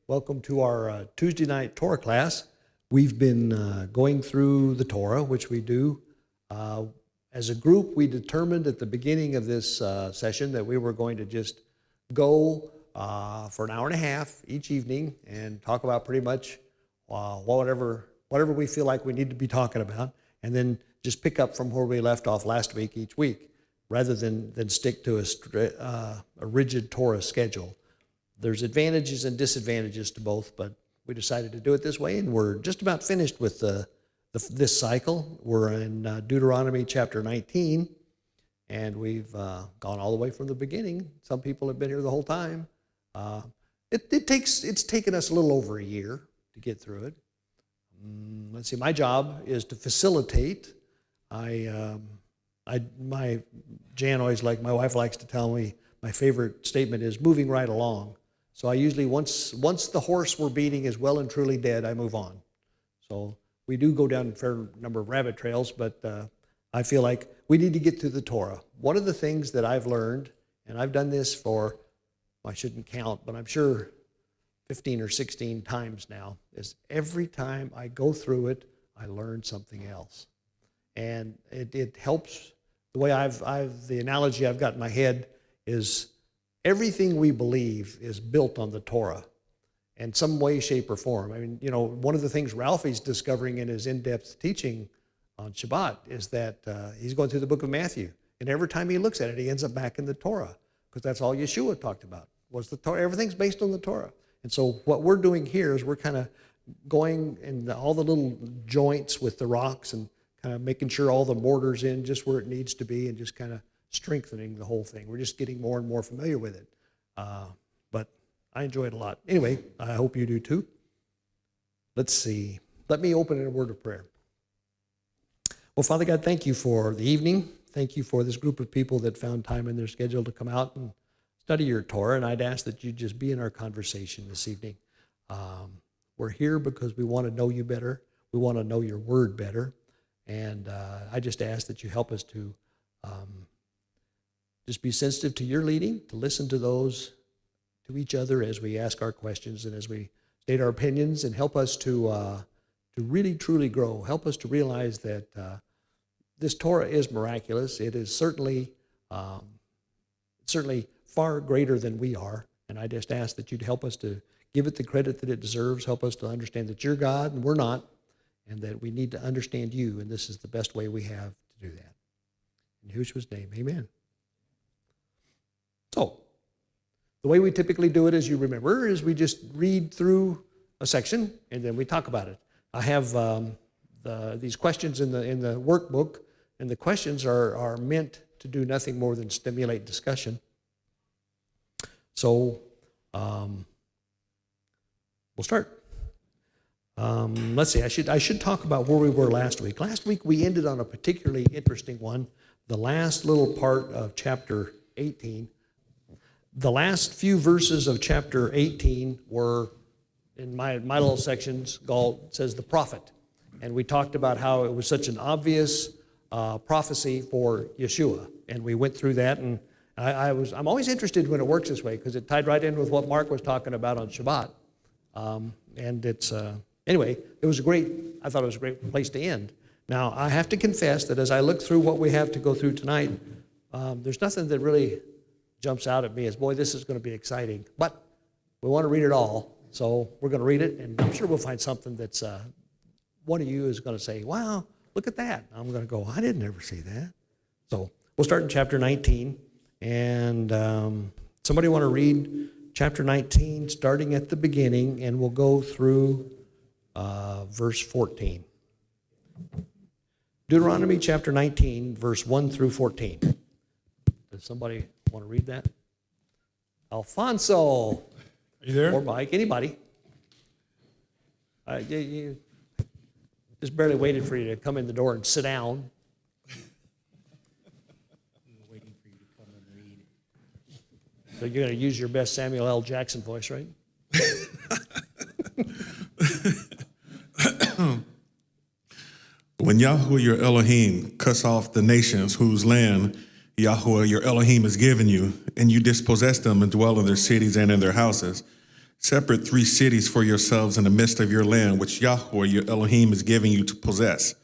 Welcome to our Tuesday night Torah class. We've been going through the Torah, which we do. As a group, we determined at the beginning of this session that we were going to just go for an hour and a half each evening and talk about pretty much whatever we feel like we need to be talking about, and then just pick up from where we left off last week each week, rather than stick to a rigid Torah schedule. There's advantages and disadvantages to both, but we decided to do it this way, and we're just about finished with this cycle. We're in Deuteronomy chapter 19, and we've gone all the way from the beginning. Some people have been here the whole time. It's taken us a little over a year to get through it. Let's see, my job is to facilitate. My wife likes to tell me, my favorite statement is moving right along. So I usually, once the horse we're beating is well and truly dead, I move on. So we do go down a fair number of rabbit trails, but I feel like we need to get through the Torah. One of the things that I've learned, and I've done this for, I shouldn't count, but I'm sure 15 or 16 times now, is every time I go through it, I learn something else. And it helps. The way the analogy I've got in my head is everything we believe is built on the Torah in some way, shape, or form. I mean, one of the things Ralphie's discovering in his in-depth teaching on Shabbat is that he's going through the book of Matthew, and every time he looks at it, he ends up back in the Torah, because that's all Yeshua talked about, was the Torah. Everything's based on the Torah. And so what we're doing here is we're kind of going in all the little joints with the rocks and kind of making sure all the mortar's in just where it needs to be, and just kind of strengthening the whole thing. We're just getting more and more familiar with it. But I enjoy it a lot. Anyway, I hope you do too. Let's see. Let me open in a word of prayer. Well, Father God, thank you for the evening. Thank you for this group of people that found time in their schedule to come out and study your Torah. And I'd ask that you just be in our conversation this evening. We're here because we want to know you better. We want to know your word better. And I just ask that you help us to just be sensitive to your leading, to listen to each other as we ask our questions and as we state our opinions, and help us to really, truly grow. Help us to realize that this Torah is miraculous. It is certainly far greater than we are. And I just ask that you'd help us to give it the credit that it deserves. Help us to understand that you're God and we're not, and that we need to understand you, and this is the best way we have to do that. In Yeshua's name, amen. So, the way we typically do it, as you remember, is we just read through a section and then we talk about it. I have these questions in the workbook, and the questions are meant to do nothing more than stimulate discussion. So, we'll start. Let's see, I should talk about where we were last week. Last week we ended on a particularly interesting one, the last little part of chapter 18. The last few verses of chapter 18 were, in my little sections, says the prophet. And we talked about how it was such an obvious prophecy for Yeshua. And we went through that, and I'm always interested when it works this way, because it tied right in with what Mark was talking about on Shabbat. And it's, anyway, I thought it was a great place to end. Now, I have to confess that as I look through what we have to go through tonight, there's nothing that really jumps out at me as, boy, this is going to be exciting. But we want to read it all, so we're going to read it, and I'm sure we'll find something that's, one of you is going to say, wow, look at that. I'm going to go, I didn't ever see that. So we'll start in chapter 19, and somebody want to read chapter 19, starting at the beginning, and we'll go through verse 14. Deuteronomy chapter 19, verse 1 through 14. Does somebody want to read that? Alfonso. Are you there? Or Mike, anybody. You just barely waited for you to come in the door and sit down. Waiting for you to come and read. So you're going to use your best Samuel L. Jackson voice, right? When Yahweh your Elohim cuts off the nations whose land Yahweh your Elohim has given you, and you dispossess them and dwell in their cities and in their houses, Separate 3 cities for yourselves in the midst of your land, which Yahweh your Elohim is giving you to possess.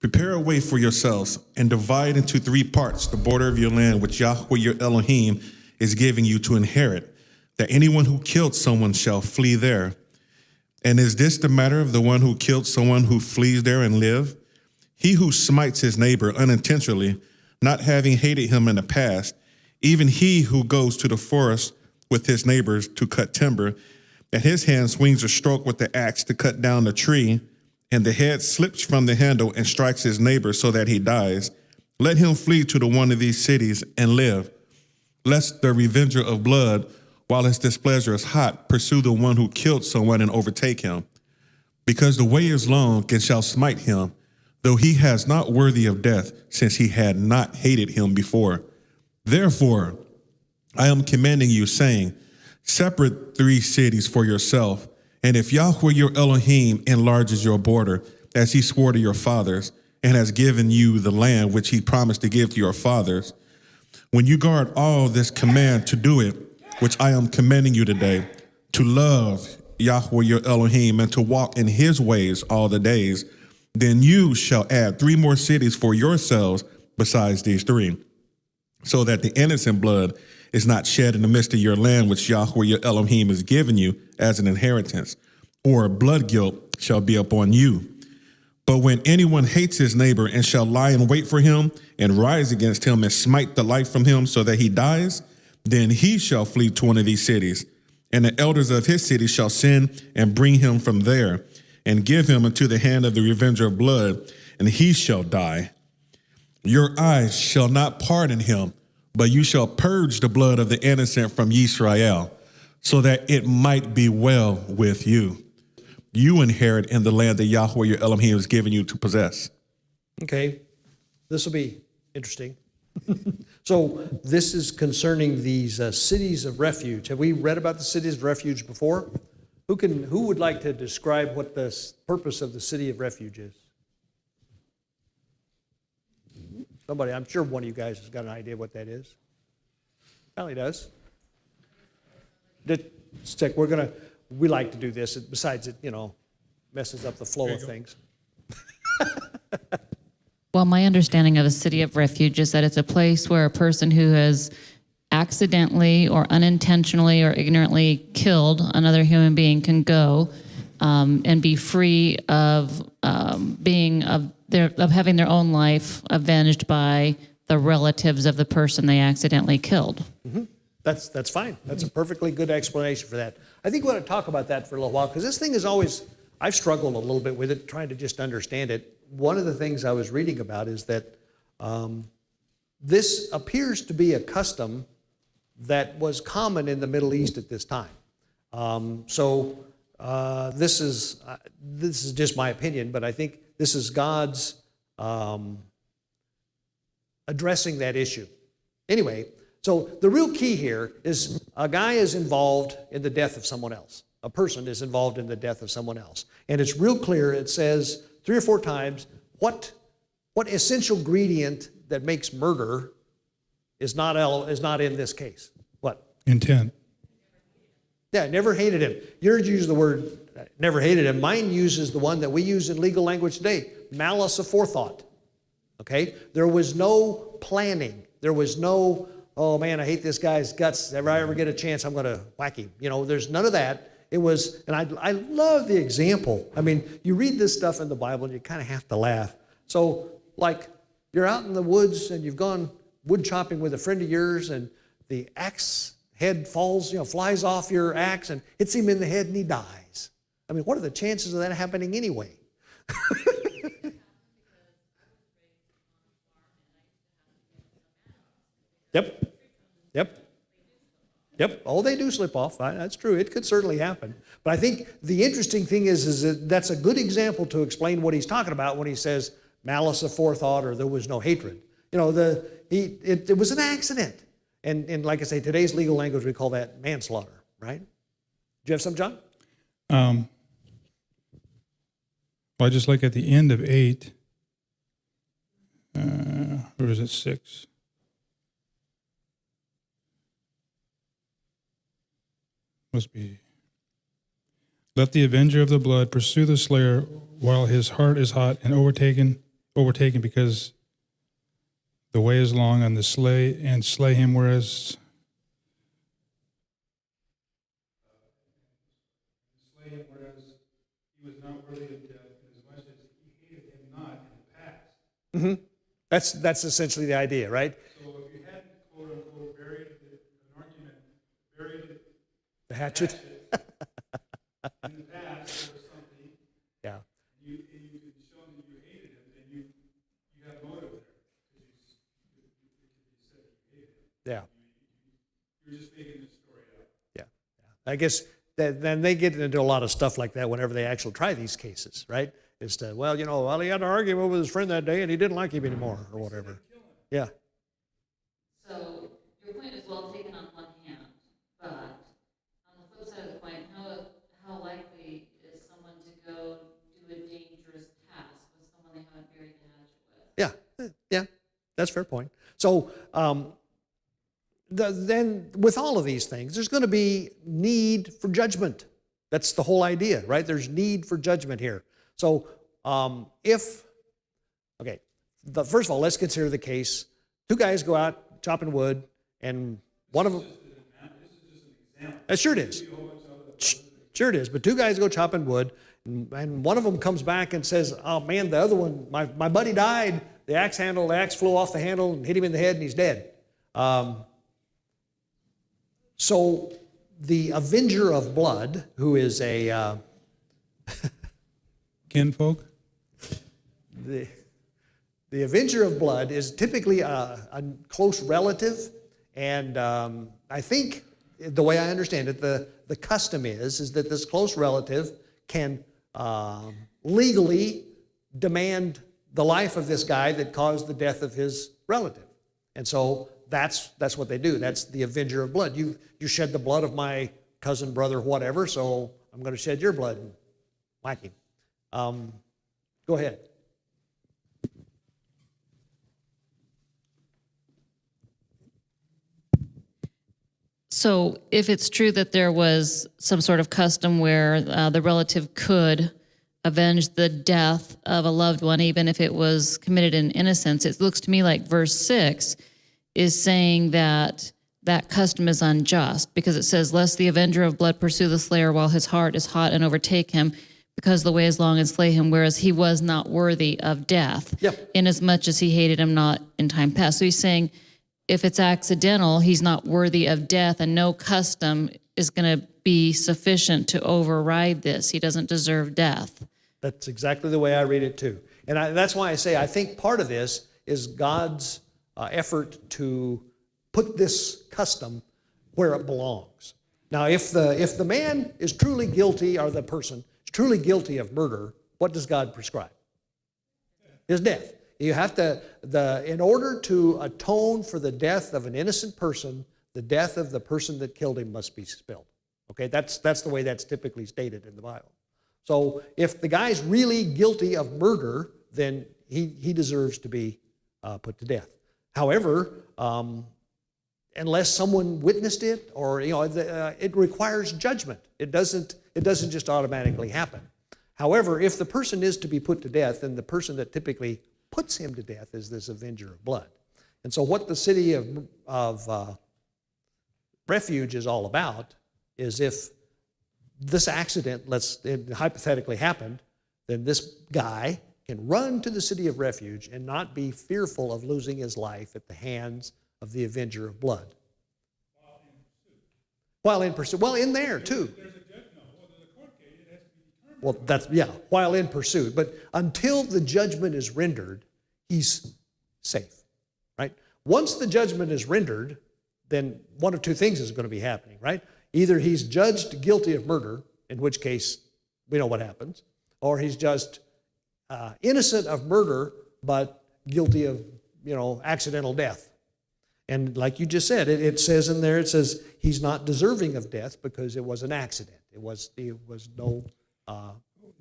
Prepare a way for yourselves and divide into 3 parts the border of your land, which Yahweh your Elohim is giving you to inherit, that anyone who killed someone shall flee there. And is this the matter of the one who killed someone who flees there and live? He who smites his neighbor unintentionally, not having hated him in the past, even he who goes to the forest with his neighbors to cut timber, and his hand swings a stroke with the axe to cut down the tree, and the head slips from the handle and strikes his neighbor so that he dies, let him flee to the one of these cities and live, lest the revenger of blood, while his displeasure is hot, pursue the one who killed someone and overtake him. Because the way is long and shall smite him, though he has not worthy of death, since he had not hated him before. Therefore, I am commanding you, saying, separate 3 cities for yourself, and if Yahweh your Elohim enlarges your border, as he swore to your fathers, and has given you the land which he promised to give to your fathers, when you guard all this command to do it, which I am commanding you today, to love Yahweh your Elohim and to walk in his ways all the days, then you shall add 3 more cities for yourselves besides these 3, so that the innocent blood is not shed in the midst of your land, which Yahweh your Elohim has given you as an inheritance, or blood guilt shall be upon you. But when anyone hates his neighbor and shall lie in wait for him and rise against him and smite the life from him so that he dies, then he shall flee to one of these cities, and the elders of his city shall send and bring him from there and give him into the hand of the revenger of blood, and he shall die. Your eyes shall not pardon him, but you shall purge the blood of the innocent from Israel, so that it might be well with you. You inherit in the land that Yahweh your Elohim has given you to possess. Okay, this will be interesting. So this is concerning these cities of refuge. Have we read about the cities of refuge before? Who would like to describe what the purpose of the city of refuge is? Somebody, I'm sure one of you guys has got an idea what that is. Ellie does. We like to do this. Besides, it messes up the flow of things. Well, my understanding of a city of refuge is that it's a place where a person who has accidentally or unintentionally or ignorantly killed another human being can go and be free of having their own life avenged by the relatives of the person they accidentally killed. Mm-hmm. That's fine. That's a perfectly good explanation for that. I think we want to talk about that for a little while, because this thing is always, I've struggled a little bit with it, trying to just understand it. One of the things I was reading about is that this appears to be a custom that was common in the Middle East at this time. This is just my opinion, but I think this is God's addressing that issue. Anyway, so the real key here is a guy is involved in the death of someone else. A person is involved in the death of someone else. And it's real clear, it says 3 or 4 times, what essential ingredient that makes murder is not in this case. What? Intent. Yeah, never hated him. Yours use the word never hated him. Mine uses the one that we use in legal language today, malice aforethought. Okay? There was no planning. There was no, oh man, I hate this guy's guts. If I ever get a chance, I'm going to whack him. There's none of that. It was, and I love the example. I mean, you read this stuff in the Bible and you kind of have to laugh. So, like, you're out in the woods and you've gone wood chopping with a friend of yours, and the axe head flies off your axe and hits him in the head and he dies. I mean, what are the chances of that happening anyway? Yep. Oh, they do slip off. That's true. It could certainly happen. But I think the interesting thing is that that's a good example to explain what he's talking about when he says malice aforethought or there was no hatred. It was an accident. And like I say, today's legal language, we call that manslaughter, right? Do you have some, John? Well, I just look at the end of 8. Or is it 6? Must be Let the avenger of the blood pursue the slayer while his heart is hot and overtaken because the way is long, and slay him, whereas he was not worthy of death, inasmuch as he hated him not in the past. That's essentially the idea, right? So if you had, quote unquote, buried The hatchet. in the past or something, Yeah. you could show him that you hated him, then you have motive there. Because you said you hated him. Yeah. You're just making this story up. Yeah. I guess then they get into a lot of stuff like that whenever they actually try these cases, right? Is to, well, he had an argument with his friend that day and he didn't like him anymore or whatever. Yeah. So your point is well taken on one hand, but on the flip side of the coin, how likely is someone to go do a dangerous task with someone they haven't buried the hatchet with? Yeah. That's a fair point. So then with all of these things, there's going to be need for judgment. That's the whole idea, right? There's need for judgment here. So first of all, let's consider the case. Two guys go out chopping wood, and one of them. Sure it is. Sure it is. But two guys go chopping wood, and one of them comes back and says, "Oh man, the other one, my buddy died. The axe flew off the handle and hit him in the head, and he's dead." So the avenger of blood, who is a Kinfolk? the avenger of blood is typically a close relative, and I think the way I understand it, the custom is that this close relative can legally demand the life of this guy that caused the death of his relative, and so that's what they do. That's the avenger of blood. You shed the blood of my cousin, brother, whatever, so I'm going to shed your blood and whack him. Go ahead. So if it's true that there was some sort of custom where the relative could avenge the death of a loved one, even if it was committed in innocence, it looks to me like verse 6 is saying that that custom is unjust, because it says, lest the avenger of blood pursue the slayer while his heart is hot and overtake him, because the way is long, and slay him, whereas he was not worthy of death, inasmuch as he hated him not in time past. So he's saying, if it's accidental, he's not worthy of death, and no custom is going to be sufficient to override this. He doesn't deserve death. That's exactly the way I read it too. And that's why I say I think part of this is God's effort to put this custom where it belongs. Now, if the man is truly guilty, or the person is truly guilty of murder, what does God prescribe? His death. You have to, in order to atone for the death of an innocent person, the death of the person that killed him must be spilled. Okay, that's the way that's typically stated in the Bible. So if the guy's really guilty of murder, then he deserves to be put to death. However, unless someone witnessed it, or it requires judgment. It doesn't just automatically happen. However, if the person is to be put to death, then the person that typically puts him to death is this avenger of blood. And so what the city of refuge is all about is, if this accident, hypothetically happened, then this guy can run to the city of refuge and not be fearful of losing his life at the hands of the avenger of blood. While in pursuit. Well, in there too. Well, while in pursuit. But until the judgment is rendered, he's safe, right? Once the judgment is rendered, then one of two things is going to be happening, right? Either he's judged guilty of murder, in which case we know what happens, or he's just innocent of murder, but guilty of, accidental death. And like you just said, it says in there, it says he's not deserving of death because it was an accident. It was no...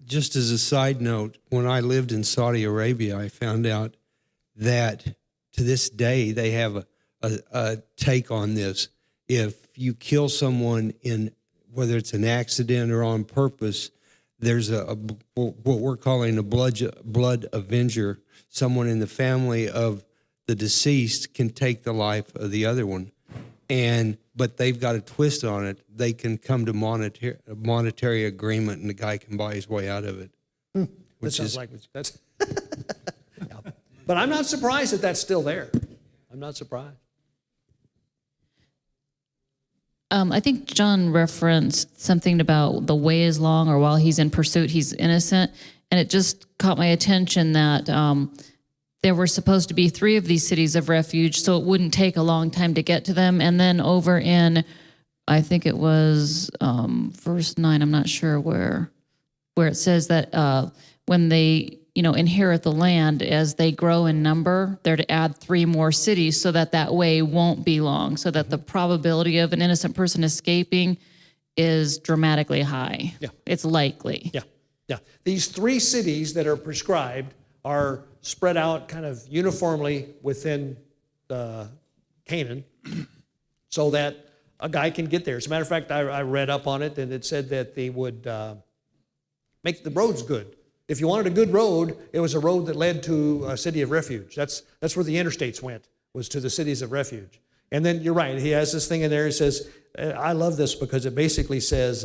Just as a side note, when I lived in Saudi Arabia, I found out that to this day they have a take on this. If you kill someone whether it's an accident or on purpose, there's what we're calling a blood avenger. Someone in the family of the deceased can take the life of the other one, but they've got a twist on it. They can come to monetary agreement, and the guy can buy his way out of it. That sounds like that's. Yeah. But I'm not surprised that that's still there. I'm not surprised. I think John referenced something about the way is long, or while he's in pursuit, he's innocent. And it just caught my attention that there were supposed to be 3 of these cities of refuge, so it wouldn't take a long time to get to them. And then over in, I think it was verse 9, I'm not sure where it says that when they inherit the land, as they grow in number, they're to add 3 more cities so that way won't be long, so that the probability of an innocent person escaping is dramatically high. Yeah. It's likely. Yeah, yeah. These 3 cities that are prescribed are spread out kind of uniformly within Canaan so that a guy can get there. As a matter of fact, I read up on it, and it said that they would make the roads good. If you wanted a good road, it was a road that led to a city of refuge. That's where the interstates went, was to the cities of refuge. And then you're right, he has this thing in there. He says, I love this because it basically says,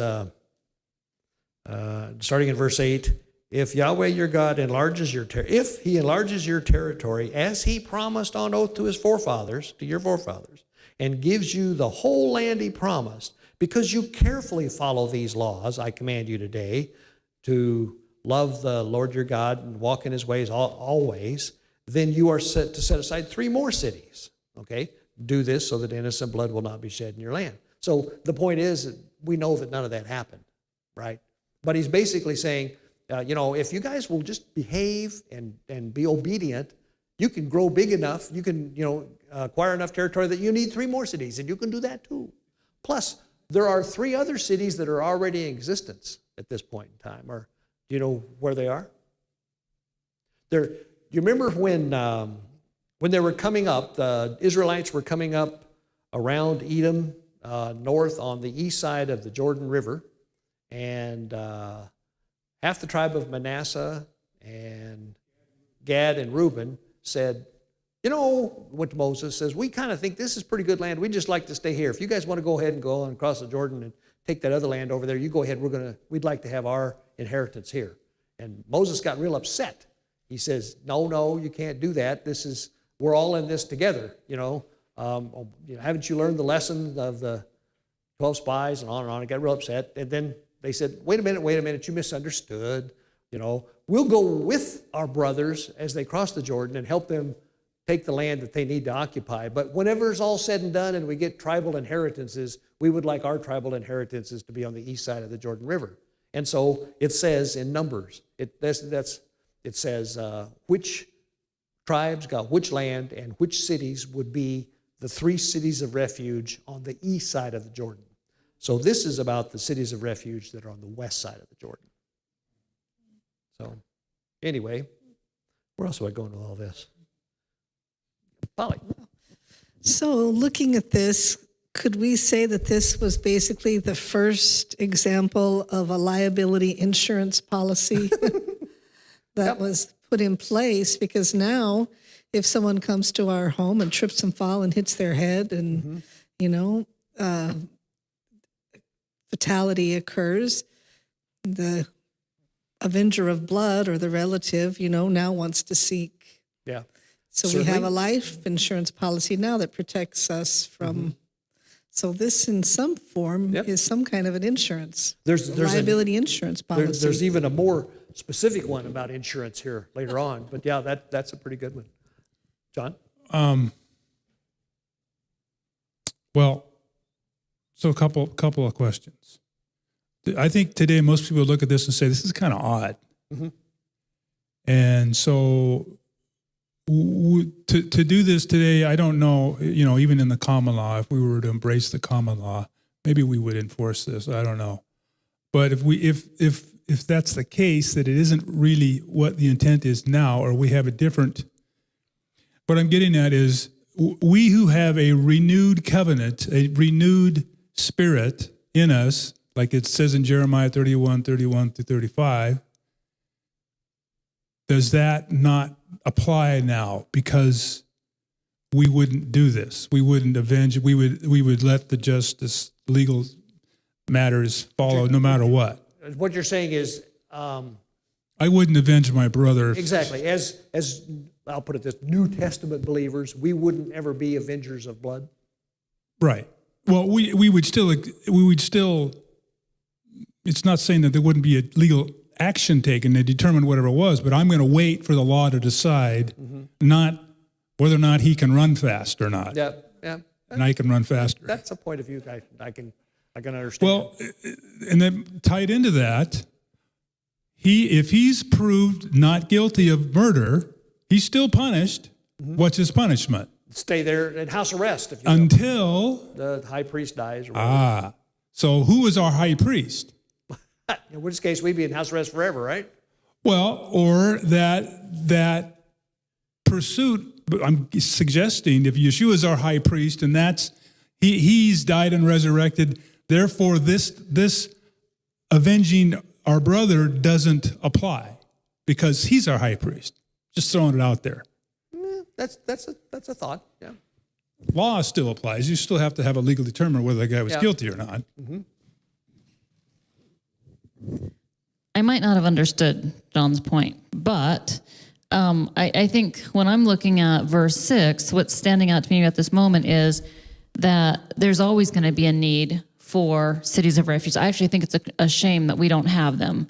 starting in verse 8, if Yahweh your God enlarges if he enlarges your territory as he promised on oath to his forefathers, to your forefathers, and gives you the whole land he promised, because you carefully follow these laws I command you today, to love the Lord your God and walk in his ways always, then you are set to set aside 3 more cities. Okay? Do this so that innocent blood will not be shed in your land. So the point is that we know that none of that happened, right? But he's basically saying, if you guys will just behave and be obedient, you can grow big enough, you can, acquire enough territory that you need 3 more cities, and you can do that too. Plus, there are 3 other cities that are already in existence at this point in time. Or do you know where they are? You remember when they were coming up, the Israelites were coming up around Edom, north on the east side of the Jordan River, and half the tribe of Manasseh and Gad and Reuben said, went to Moses, says, we kind of think this is pretty good land. We'd just like to stay here. If you guys want to go ahead and go on across the Jordan and take that other land over there, you go ahead. We'd like to have our inheritance here. And Moses got real upset. He says, no, you can't do that. We're all in this together, haven't you learned the lesson of the 12 spies and on and on? He got real upset. And then they said, wait a minute, you misunderstood. We'll go with our brothers as they cross the Jordan and help them take the land that they need to occupy. But whenever it's all said and done and we get tribal inheritances, we would like our tribal inheritances to be on the east side of the Jordan River. And so it says in Numbers, it says which tribes got which land and which cities would be the 3 cities of refuge on the east side of the Jordan. So this is about the cities of refuge that are on the west side of the Jordan. So anyway, where else do I go into all this? Polly. So looking at this, could we say that this was basically the first example of a liability insurance policy that was put in place? Because now if someone comes to our home and trips and fall and hits their head and, fatality occurs, the avenger of blood or the relative, now wants to seek. Yeah. So Certainly. we have a life insurance policy now that protects us from. So this, in some form, is some kind of an insurance. There's liability insurance policy. There's even a more specific one about insurance here later on. But yeah, that's a pretty good one. John? Well, so a couple of questions. I think today most people look at this and say, this is kind of odd. Mm-hmm. And so to do this today, I don't know, even in the common law, if we were to embrace the common law, maybe we would enforce this. I don't know. But if that's the case, that it isn't really what the intent is now, or we have a different, what I'm getting at is we who have a renewed covenant, a renewed spirit in us, like it says in Jeremiah 31 through 35, does that not apply now? Because we wouldn't do this. We wouldn't avenge. We would let the justice, legal matters follow no matter what. What you're saying is, I wouldn't avenge my brother. exactly, as I'll put it this, New Testament believers, we wouldn't ever be avengers of blood. Right. Well, we would still, it's not saying that there wouldn't be a legal action taken to determine whatever it was, but I'm going to wait for the law to decide not whether or not he can run fast or not. Yeah, yeah. And I can run faster. That's a point of view I can understand. Well, and then tied into that, if he's proved not guilty of murder, he's still punished. What's his punishment? Stay there in house arrest if you will. Until The high priest dies or whatever. So who is our high priest? In which case we'd be in house arrest forever, right? Well, or that pursuit. But I'm suggesting if Yeshua is our high priest and he's died and resurrected, therefore this avenging our brother doesn't apply because he's our high priest. Just throwing it out there. That's a thought. Yeah. Law still applies. You still have to have a legal determiner whether the guy was guilty or not. I might not have understood John's point, but I think when I'm looking at verse 6, what's standing out to me at this moment is that there's always going to be a need for cities of refuge. I actually think it's a shame that we don't have them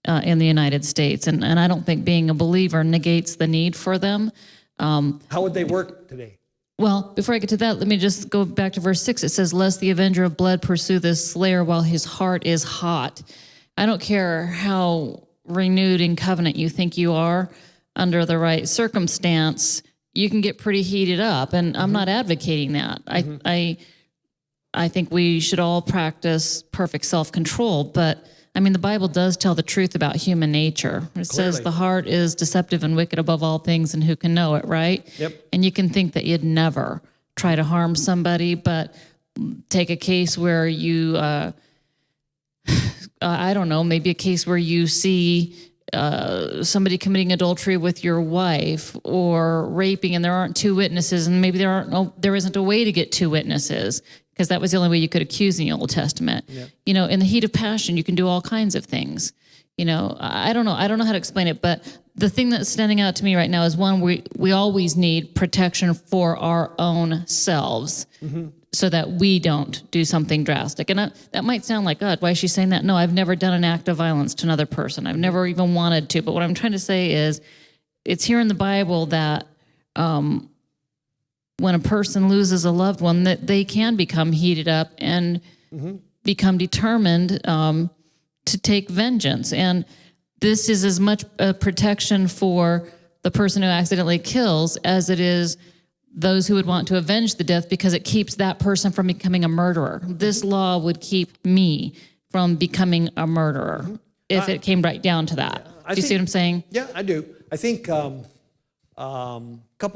in the United States, and I don't think being a believer negates the need for them. How would they work today? Well, before I get to that, let me just go back to verse 6. It says, lest the avenger of blood pursue the slayer while his heart is hot. I don't care how renewed in covenant you think you are, under the right circumstance, you can get pretty heated up. And I'm not advocating that. I think we should all practice perfect self-control. But, I mean, the Bible does tell the truth about human nature. It says the heart is deceptive and wicked above all things, and who can know it, right? Yep. And you can think that you'd never try to harm somebody, but take a case where you, I don't know, maybe a case where you see somebody committing adultery with your wife or raping, and there aren't two witnesses, and maybe there isn't a way to get two witnesses because that was the only way you could accuse in the Old Testament. Yep. You know, in the heat of passion, you can do all kinds of things. You know, I don't know how to explain it, but the thing that's standing out to me right now is one, we always need protection for our own selves. So that we don't do something drastic. And that might sound like, God, why is she saying that? No, I've never done an act of violence to another person. I've never even wanted to. But what I'm trying to say is it's here in the Bible that when a person loses a loved one, that they can become heated up and become determined to take vengeance. And this is as much a protection for the person who accidentally kills as it is those who would want to avenge the death, because it keeps that person from becoming a murderer. This law would keep me from becoming a murderer if it came right down to that. Do you see what I'm saying? Yeah, I do. I think couple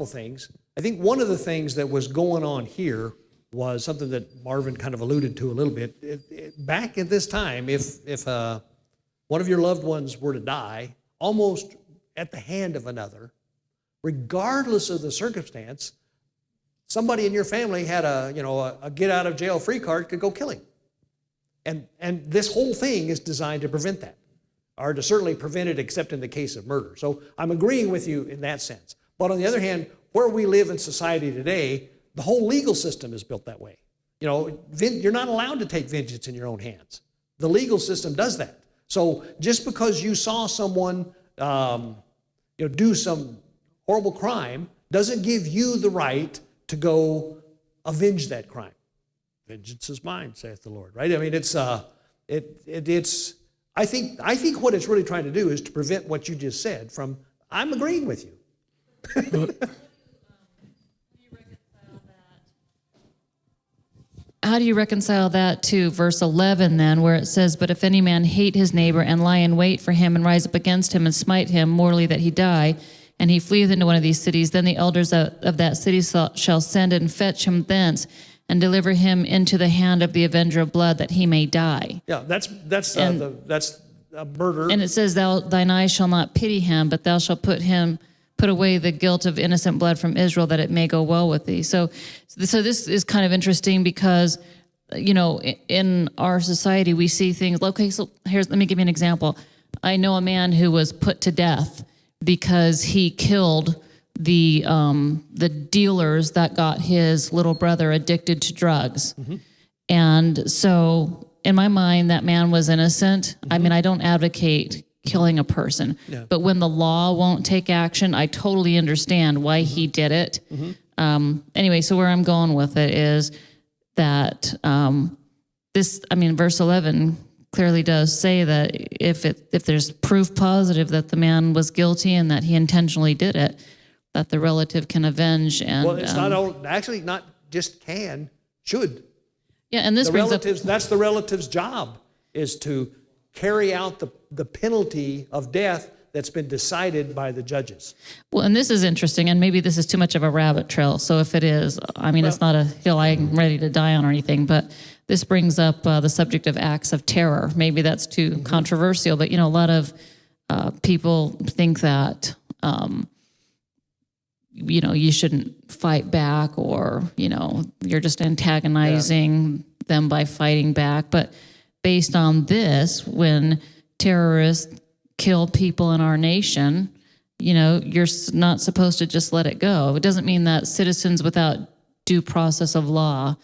things. I think one of the things that was going on here was something that Marvin kind of alluded to a little bit. Back at this time, if one of your loved ones were to die, almost at the hand of another, regardless of the circumstance, somebody in your family had a get out of jail free card, could go kill him. And this whole thing is designed to prevent that, or to certainly prevent it except in the case of murder. So I'm agreeing with you in that sense. But on the other hand, where we live in society today, the whole legal system is built that way. You know, you're not allowed to take vengeance in your own hands. The legal system does that. So just because you saw someone do some horrible crime doesn't give you the right to go avenge that crime. Vengeance is mine, saith the Lord. Right? I mean, it's I think what it's really trying to do is to prevent what you just said from. I'm agreeing with you. How do you reconcile that to verse 11 then, where it says, but if any man hate his neighbor and lie in wait for him and rise up against him and smite him mortally that he die, and he fleeth into one of these cities, then the elders of that city shall send and fetch him thence, and deliver him into the hand of the avenger of blood that he may die. Yeah, that's a murder. And it says, thine eyes shall not pity him, but thou shalt put away the guilt of innocent blood from Israel, that it may go well with thee. So this is kind of interesting because, in our society, we see things. Okay, so let me give you an example. I know a man who was put to death because he killed the dealers that got his little brother addicted to drugs. Mm-hmm. And so in my mind, that man was innocent. Mm-hmm. I mean, I don't advocate killing a person, but when the law won't take action, I totally understand why he did it. Mm-hmm. Anyway, so where I'm going with it is that verse 11 clearly does say that if there's proof positive that the man was guilty and that he intentionally did it, that the relative can avenge. And well, it's not just can, should. Yeah, and this the brings relatives, up, that's the relative's job, is to carry out the penalty of death that's been decided by the judges. Well, and this is interesting, and maybe this is too much of a rabbit trail. So if it is, it's not a hill I'm ready to die on or anything, but this brings up the subject of acts of terror. Maybe that's too controversial, but a lot of people think that you shouldn't fight back, or you're just antagonizing them by fighting back. But based on this, when terrorists kill people in our nation, you're not supposed to just let it go. It doesn't mean that citizens without due process of law,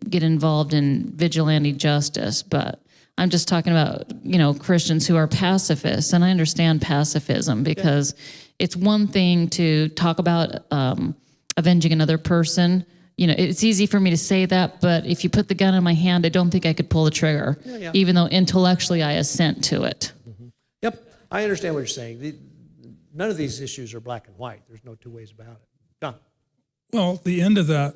get involved in vigilante justice. But I'm just talking about, Christians who are pacifists, and I understand pacifism because it's one thing to talk about avenging another person. It's easy for me to say that, but if you put the gun in my hand, I don't think I could pull the trigger, even though intellectually I assent to it. Mm-hmm. Yep, I understand what you're saying. None of these issues are black and white. There's no two ways about it. John? Well, the end of that,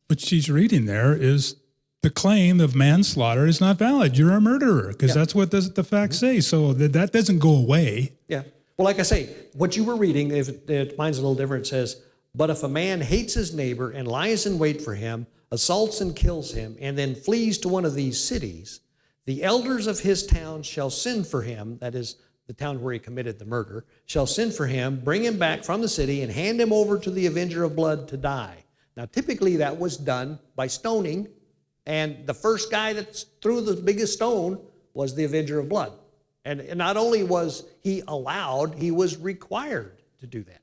which she's reading there, is the claim of manslaughter is not valid. You're a murderer, because that's what the facts say. So that doesn't go away. Yeah. Well, like I say, what you were reading, mine's a little different, it says, but if a man hates his neighbor and lies in wait for him, assaults and kills him, and then flees to one of these cities, the elders of his town shall send for him, that is, the town where he committed the murder, shall send for him, bring him back from the city, and hand him over to the avenger of blood to die. Now, typically that was done by stoning, and the first guy that threw the biggest stone was the avenger of blood. And not only was he allowed, he was required to do that.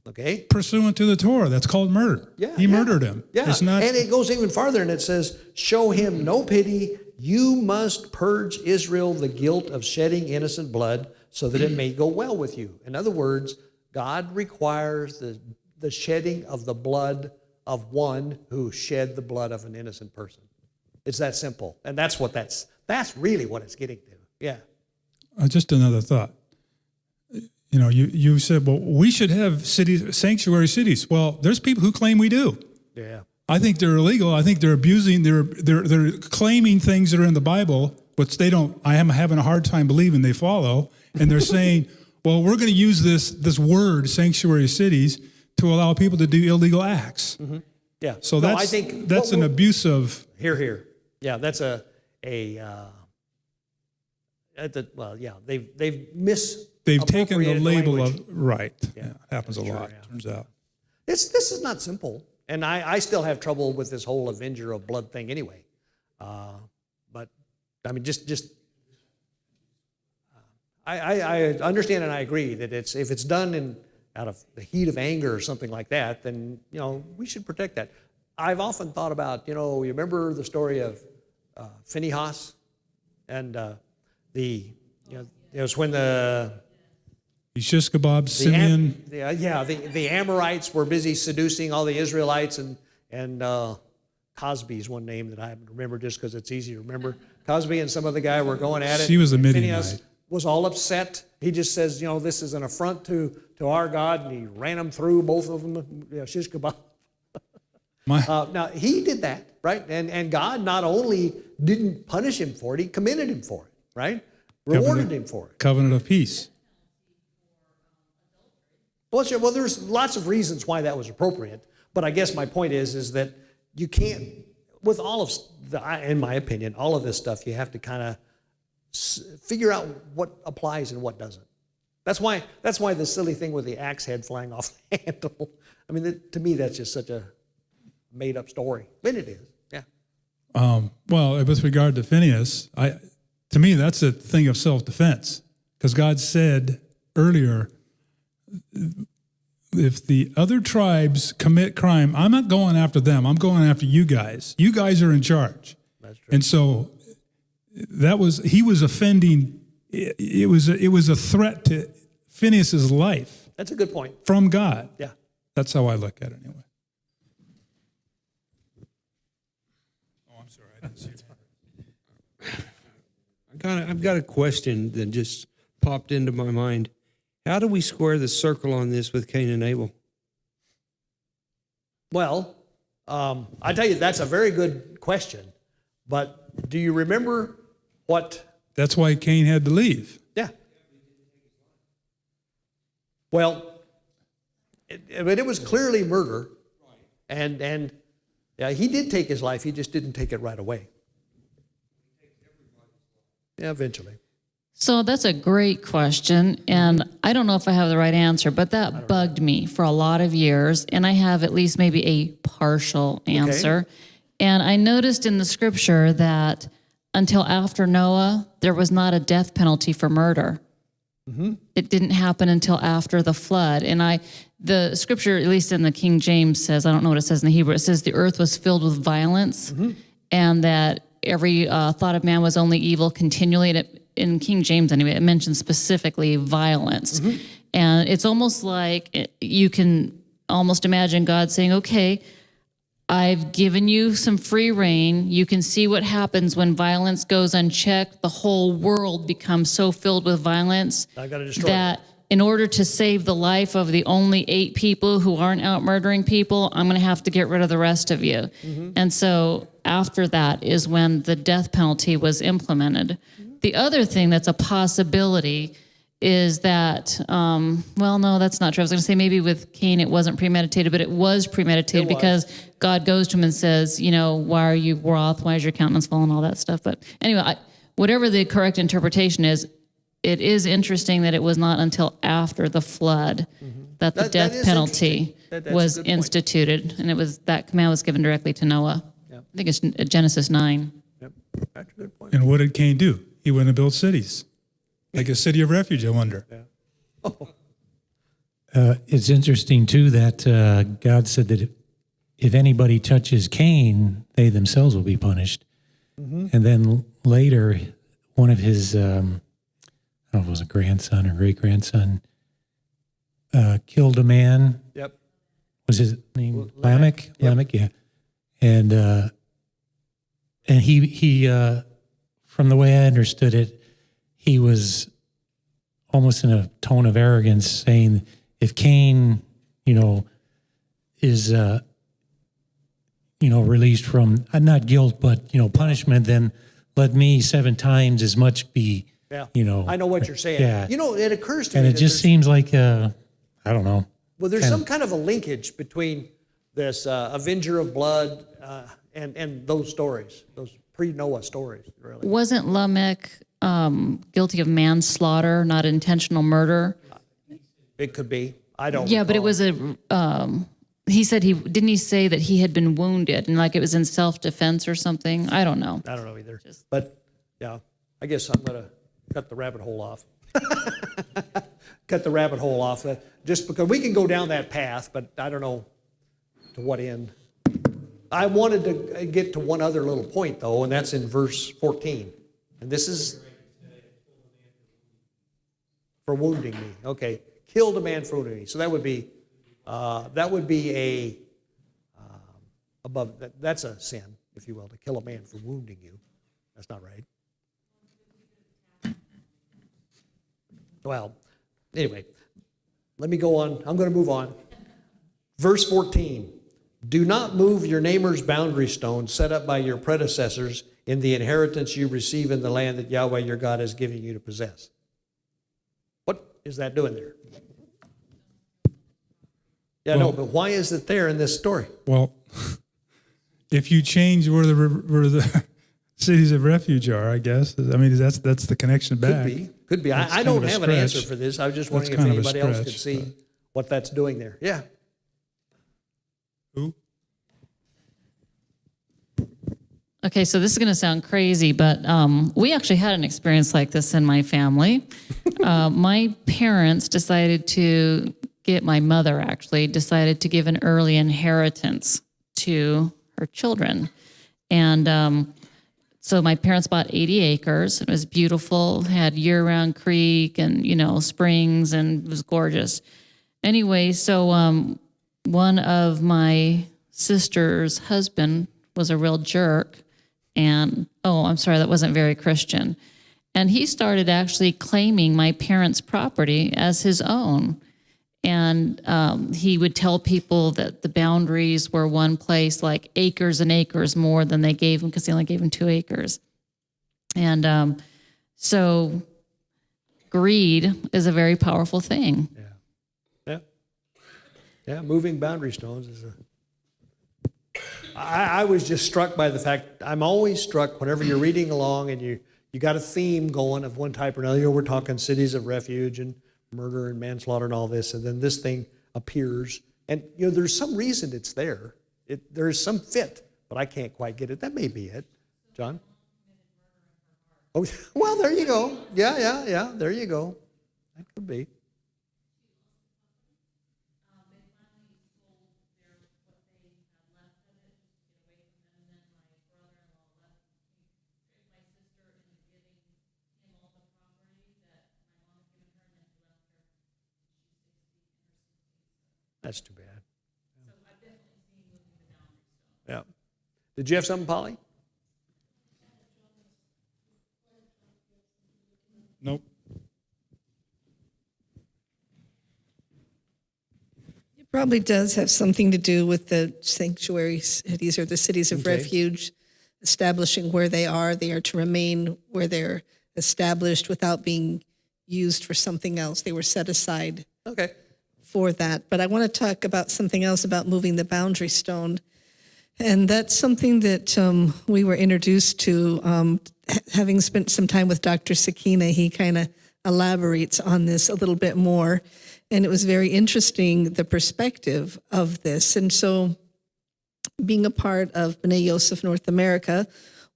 Okay? Pursuant to the Torah, that's called murder. He murdered him. Yeah, it's not, and it goes even farther, and it says, show him no pity. You must purge Israel the guilt of shedding innocent blood so that it may go well with you. In other words, God requires the shedding of the blood of one who shed the blood of an innocent person. It's that simple. And that's really what it's getting to. Yeah. Just another thought. You said, well, we should have sanctuary cities. Well, there's people who claim we do. Yeah. I think they're illegal. I think they're abusing. They're claiming things that are in the Bible, which they don't. I am having a hard time believing they follow. And they're saying, well, we're going to use this word, sanctuary cities, to allow people to do illegal acts. Mm-hmm. Yeah. So I think that's an abuse of. Here. Yeah, that's They've taken the label language. of right. Yeah, it happens a lot. Yeah. Turns out. This is not simple, and I still have trouble with this whole avenger of blood thing anyway. But I mean, I understand and I agree that if it's done out of the heat of anger or something like that, then we should protect that. I've often thought about you remember the story of Phinehas and it was when the Simeon. The Amorites were busy seducing all the Israelites, and Cosby's one name that I remember just because it's easy to remember. Cosby and some other guy were going at it. She was a Midianite. Phinehas was all upset. He just says, this is an affront to our God, and he ran them through, both of them, shish kebab. Now, he did that, right? And God not only didn't punish him for it, he commended him for it, right? Rewarded him for it. Covenant of peace. Well, there's lots of reasons why that was appropriate, but I guess my point is that you can't, with all of, in my opinion, all of this stuff, you have to kind of figure out what applies and what doesn't. That's why the silly thing with the axe head flying off the handle. I mean, to me, that's just such a made-up story. But it is, yeah. Well, with regard to Phineas, to me, that's a thing of self-defense. Because God said earlier, if the other tribes commit crime, I'm not going after them. I'm going after you guys. You guys are in charge. That's true. And so he was offending. It was a threat to Phineas's life That's a good point. from God. Yeah. That's how I look at it anyway. Oh, I'm sorry. I didn't see that. I've got a question that just popped into my mind. How do we square the circle on this with Cain and Abel? Well, I tell you, that's a very good question. But do you remember what? That's why Cain had to leave. Yeah. Well, it was clearly murder, and yeah, he did take his life. He just didn't take it right away. Yeah, eventually. So that's a great question, and I don't know if I have the right answer, but that bugged me for a lot of years, and I have at least maybe a partial answer. And I noticed in the scripture that until after Noah, there was not a death penalty for murder. Mm-hmm. It didn't happen until after the flood. And the scripture, at least in the King James, says, I don't know what it says in the Hebrew, it says the earth was filled with violence, and that every thought of man was only evil continually. And in King James anyway, it mentions specifically violence. And it's almost like you can almost imagine God saying, okay, I've given you some free rein. You can see what happens when violence goes unchecked. The whole world becomes so filled with violence that in order to save the life of the only 8 people who aren't out murdering people, I'm going to have to get rid of the rest of you. And so after that is when the death penalty was implemented. The other thing that's a possibility is that, well, no, that's not true. I was going to say maybe with Cain it wasn't premeditated, but it was premeditated because God goes to him and says, you know, why are you wroth? Why is your countenance fallen? All that stuff. But anyway, whatever the correct interpretation is, it is interesting that it was not until after the flood that the death penalty was instituted, and that command was given directly to Noah. I think it's Genesis 9. Yep, that's a good point. And what did Cain do? He went and built cities, like a city of refuge, I wonder. It's interesting, too, that God said that if anybody touches Cain, they themselves will be punished. And then later, one of his, I don't know if it was a grandson or great-grandson, killed a man. Yep. Was his name Lamech? Lamech, yeah. And he from the way I understood it, he was almost in a tone of arrogance saying, if Cain, is, released from, not guilt, but, punishment, then let me 7 times as much be, I know what you're saying. Yeah. It occurs to me. And it that just seems like, I don't know. Well, there's some kind of a linkage between this Avenger of Blood and those stories, those pre-Noah stories, really. Wasn't Lamech guilty of manslaughter, not intentional murder? It could be. I don't Yeah, but it recall. was he said didn't he say that he had been wounded and like it was in self-defense or something? I don't know. I don't know either. But, yeah, I guess I'm going to cut the rabbit hole off. Cut the rabbit hole off. Just because we can go down that path, but I don't know to what end. I wanted to get to one other little point, though, and that's in verse 14. And this is for wounding me. Okay, killed a man for wounding me. So that would be a above. That's a sin, if you will, to kill a man for wounding you. That's not right. Well, anyway, let me go on. I'm going to move on. Verse 14. Do not move your neighbor's boundary stone set up by your predecessors in the inheritance you receive in the land that Yahweh your God is giving you to possess. What is that doing there? Yeah, no, but why is it there in this story? Well, if you change where the cities of refuge are, I guess. I mean, that's the connection back. Could be. That's I kind don't of a have an answer stretch. for this. I was just That's wondering if kind of a anybody else could stretch, see what that's doing there. Yeah. Who? Okay, so this is going to sound crazy, but we actually had an experience like this in my family. My parents decided to my mother actually decided to give an early inheritance to her children. And so my parents bought 80 acres. It was beautiful, had year-round creek and, springs, and it was gorgeous. Anyway, so one of my sister's husband was a real jerk. And, I'm sorry, that wasn't very Christian. And he started actually claiming my parents' property as his own. And he would tell people that the boundaries were one place, like acres and acres more than they gave him, because they only gave him 2 acres. And so greed is a very powerful thing. Yeah, moving boundary stones is I was just struck by the fact, I'm always struck whenever you're reading along and you got a theme going of one type or another. We're talking cities of refuge and murder and manslaughter and all this, and then this thing appears. And, there's some reason it's there. There's some fit, but I can't quite get it. That may be it. John? Oh, well, there you go. Yeah, there you go. That could be. That's too bad. Yeah. Did you have something, Polly? Nope. It probably does have something to do with the sanctuary cities or the cities of refuge, establishing where they are. They are to remain where they're established without being used for something else. They were set aside for that. But I want to talk about something else about moving the boundary stone. And that's something that we were introduced to, having spent some time with Dr. Sakina. He kind of elaborates on this a little bit more. And it was very interesting, the perspective of this. And so being a part of B'nai Yosef North America,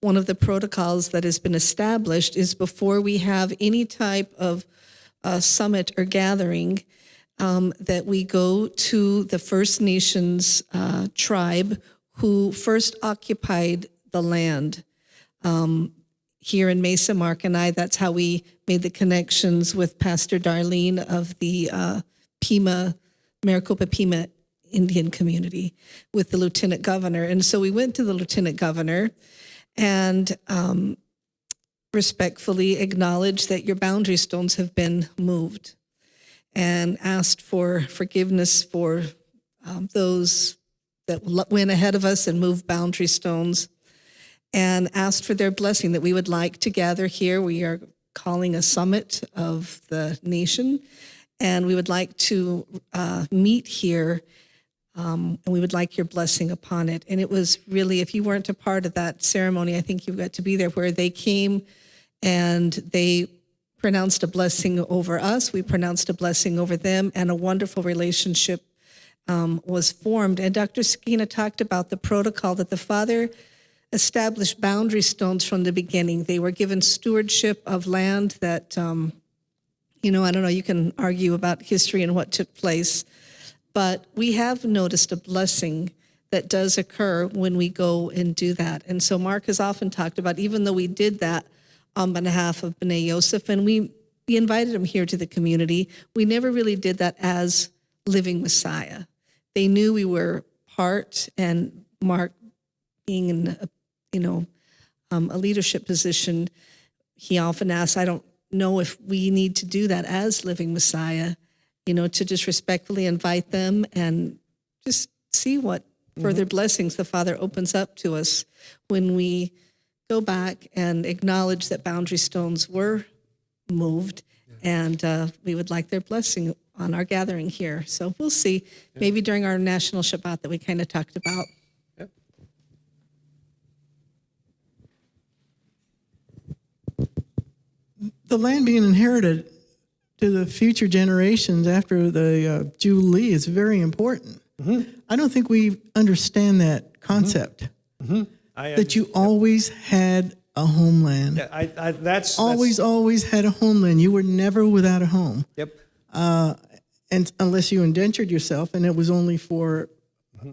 one of the protocols that has been established is before we have any type of summit or gathering, that we go to the First Nations tribe who first occupied the land. Here in Mesa, Mark and I, that's how we made the connections with Pastor Darlene of the Maricopa Pima Indian community with the Lieutenant Governor. And so we went to the Lieutenant Governor and respectfully acknowledged that your boundary stones have been moved, and asked for forgiveness for those that went ahead of us and moved boundary stones, and asked for their blessing that we would like to gather here. We are calling a summit of the nation, and we would like to meet here, and we would like your blessing upon it. And it was really, if you weren't a part of that ceremony, I think you got to be there, where they came and they pronounced a blessing over us. We pronounced a blessing over them, and a wonderful relationship was formed. And Dr. Sakina talked about the protocol that the Father established boundary stones from the beginning. They were given stewardship of land that, I don't know, you can argue about history and what took place, but we have noticed a blessing that does occur when we go and do that. And so Mark has often talked about, even though we did that on behalf of B'nai Yosef, and we invited them here to the community, we never really did that as Living Messiah. They knew we were part, and Mark, being in a leadership position, he often asks, I don't know if we need to do that as Living Messiah, to just respectfully invite them and just see what further blessings the Father opens up to us when we go back and acknowledge that boundary stones were moved, and we would like their blessing on our gathering here. So we'll see. Maybe during our National Shabbat that we kind of talked about. the land being inherited to the future generations after the Jubilee is very important. I don't think we understand that concept, that you always had a homeland. Yeah, that's Always had a homeland. You were never without a home. Yep. And unless you indentured yourself, and it was only for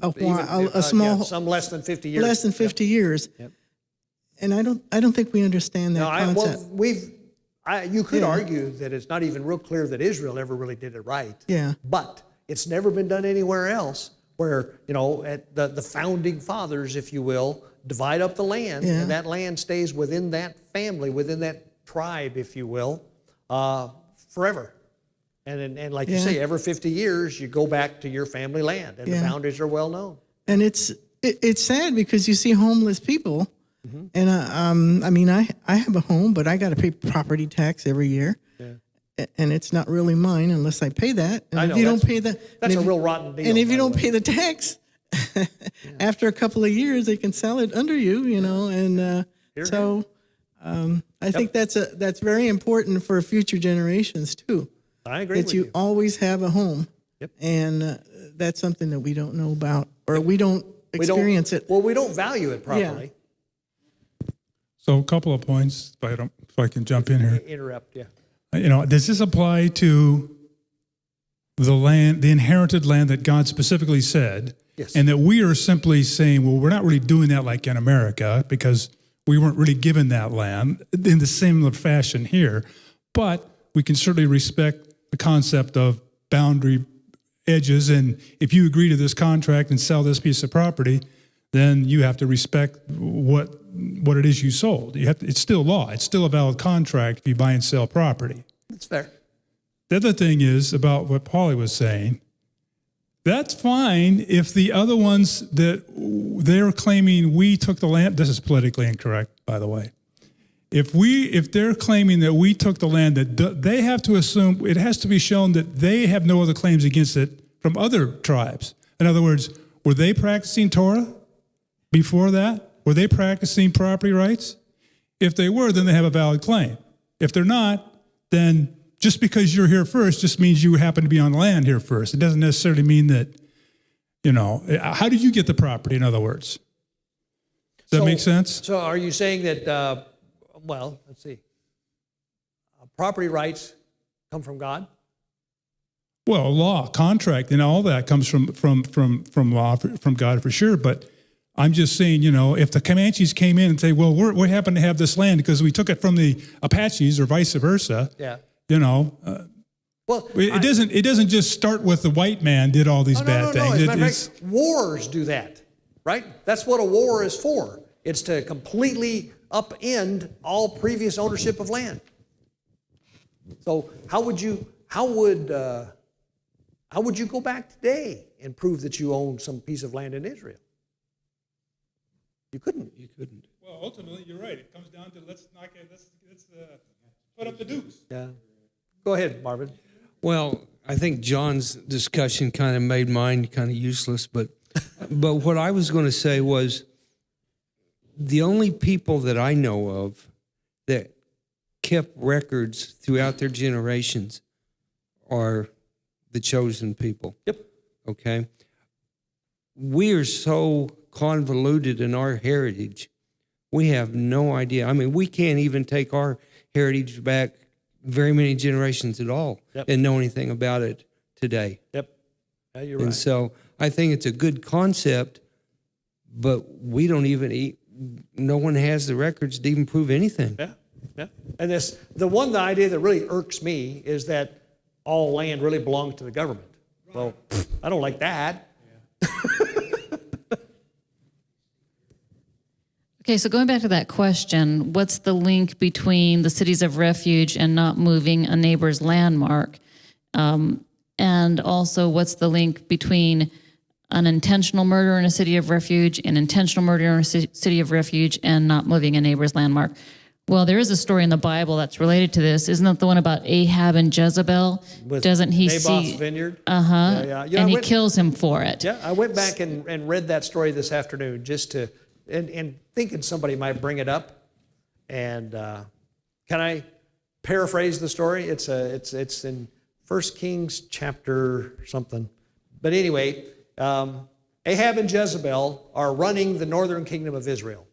a while, a small, some less than 50 years. less than 50 years. Yep. And I don't think we understand that concept. You could argue that it's not even real clear that Israel ever really did it right. Yeah. But it's never been done anywhere else where, at the founding fathers, if you will, divide up the land, Yeah. and that land stays within that family, within that tribe, if you will, forever. And like you say, every 50 years, you go back to your family land, and the boundaries are well known. And it's sad because you see homeless people, and I have a home, but I got to pay property tax every year, and it's not really mine unless I pay that. And I know, if you don't pay that, that's a real rotten deal. And if you by don't the way. pay the tax, after a couple of years, they can sell it under you, And so I think that's very important for future generations too. I agree that with you you. always have a home, and that's something that we don't know about, or we don't experience it. Well, we don't value it properly. So a couple of points, if I can jump in here. Interrupt, yeah. Does this apply to the land, the inherited land that God specifically said? Yes. And that we are simply saying, well, we're not really doing that like in America because we weren't really given that land in the similar fashion here. But we can certainly respect the concept of boundary edges. And if you agree to this contract and sell this piece of property, then you have to respect what it is you sold. It's still law. It's still a valid contract if you buy and sell property. That's fair. The other thing is about what Paulie was saying. That's fine if the other ones that they're claiming we took the land. This is politically incorrect, by the way. If they're claiming that we took the land, that they have to assume it has to be shown that they have no other claims against it from other tribes. In other words, were they practicing Torah before that? Were they practicing property rights? If they were, then they have a valid claim. If they're not, then just because you're here first just means you happen to be on land here first. It doesn't necessarily mean that, how did you get the property, in other words? Does that make sense? So are you saying that, let's see, property rights come from God? Well, law, contract, and all that comes from law, from God for sure. But I'm just saying, if the Comanches came in and say, well, we happen to have this land because we took it from the Apaches or vice versa, it doesn't just start with the white man did all these bad things. As a matter of fact, wars do that, right? That's what a war is for. It's to completely upend all previous ownership of land. So how would you go back today and prove that you own some piece of land in Israel? You couldn't. Well, ultimately, you're right. It comes down to let's put up the dukes. Yeah. Go ahead, Marvin. Well, I think John's discussion kind of made mine kind of useless, but what I was going to say was the only people that I know of that kept records throughout their generations are the chosen people. Yep. Okay? We are so convoluted in our heritage. We have no idea. I mean, we can't even take our heritage back very many generations at all and know anything about it today. Yep. Yeah, you're right. And so I think it's a good concept, but we don't even no one has the records to even prove anything. Yeah. Yeah. And the idea that really irks me is that all land really belongs to the government. Well, I don't like that. Okay, so going back to that question, what's the link between the cities of refuge and not moving a neighbor's landmark? And also, what's the link between an intentional murder in a city of refuge and intentional murder in a city of refuge and not moving a neighbor's landmark? Well, there is a story in the Bible that's related to this. Isn't that the one about Ahab and Jezebel? Doesn't he Naboth's vineyard? Uh-huh. Yeah. And he kills him for it. Yeah, I went back and read that story this afternoon just to, and thinking somebody might bring it up. And can I paraphrase the story. It's in 1 Kings chapter something. But anyway, Ahab and Jezebel are running the northern kingdom of Israel.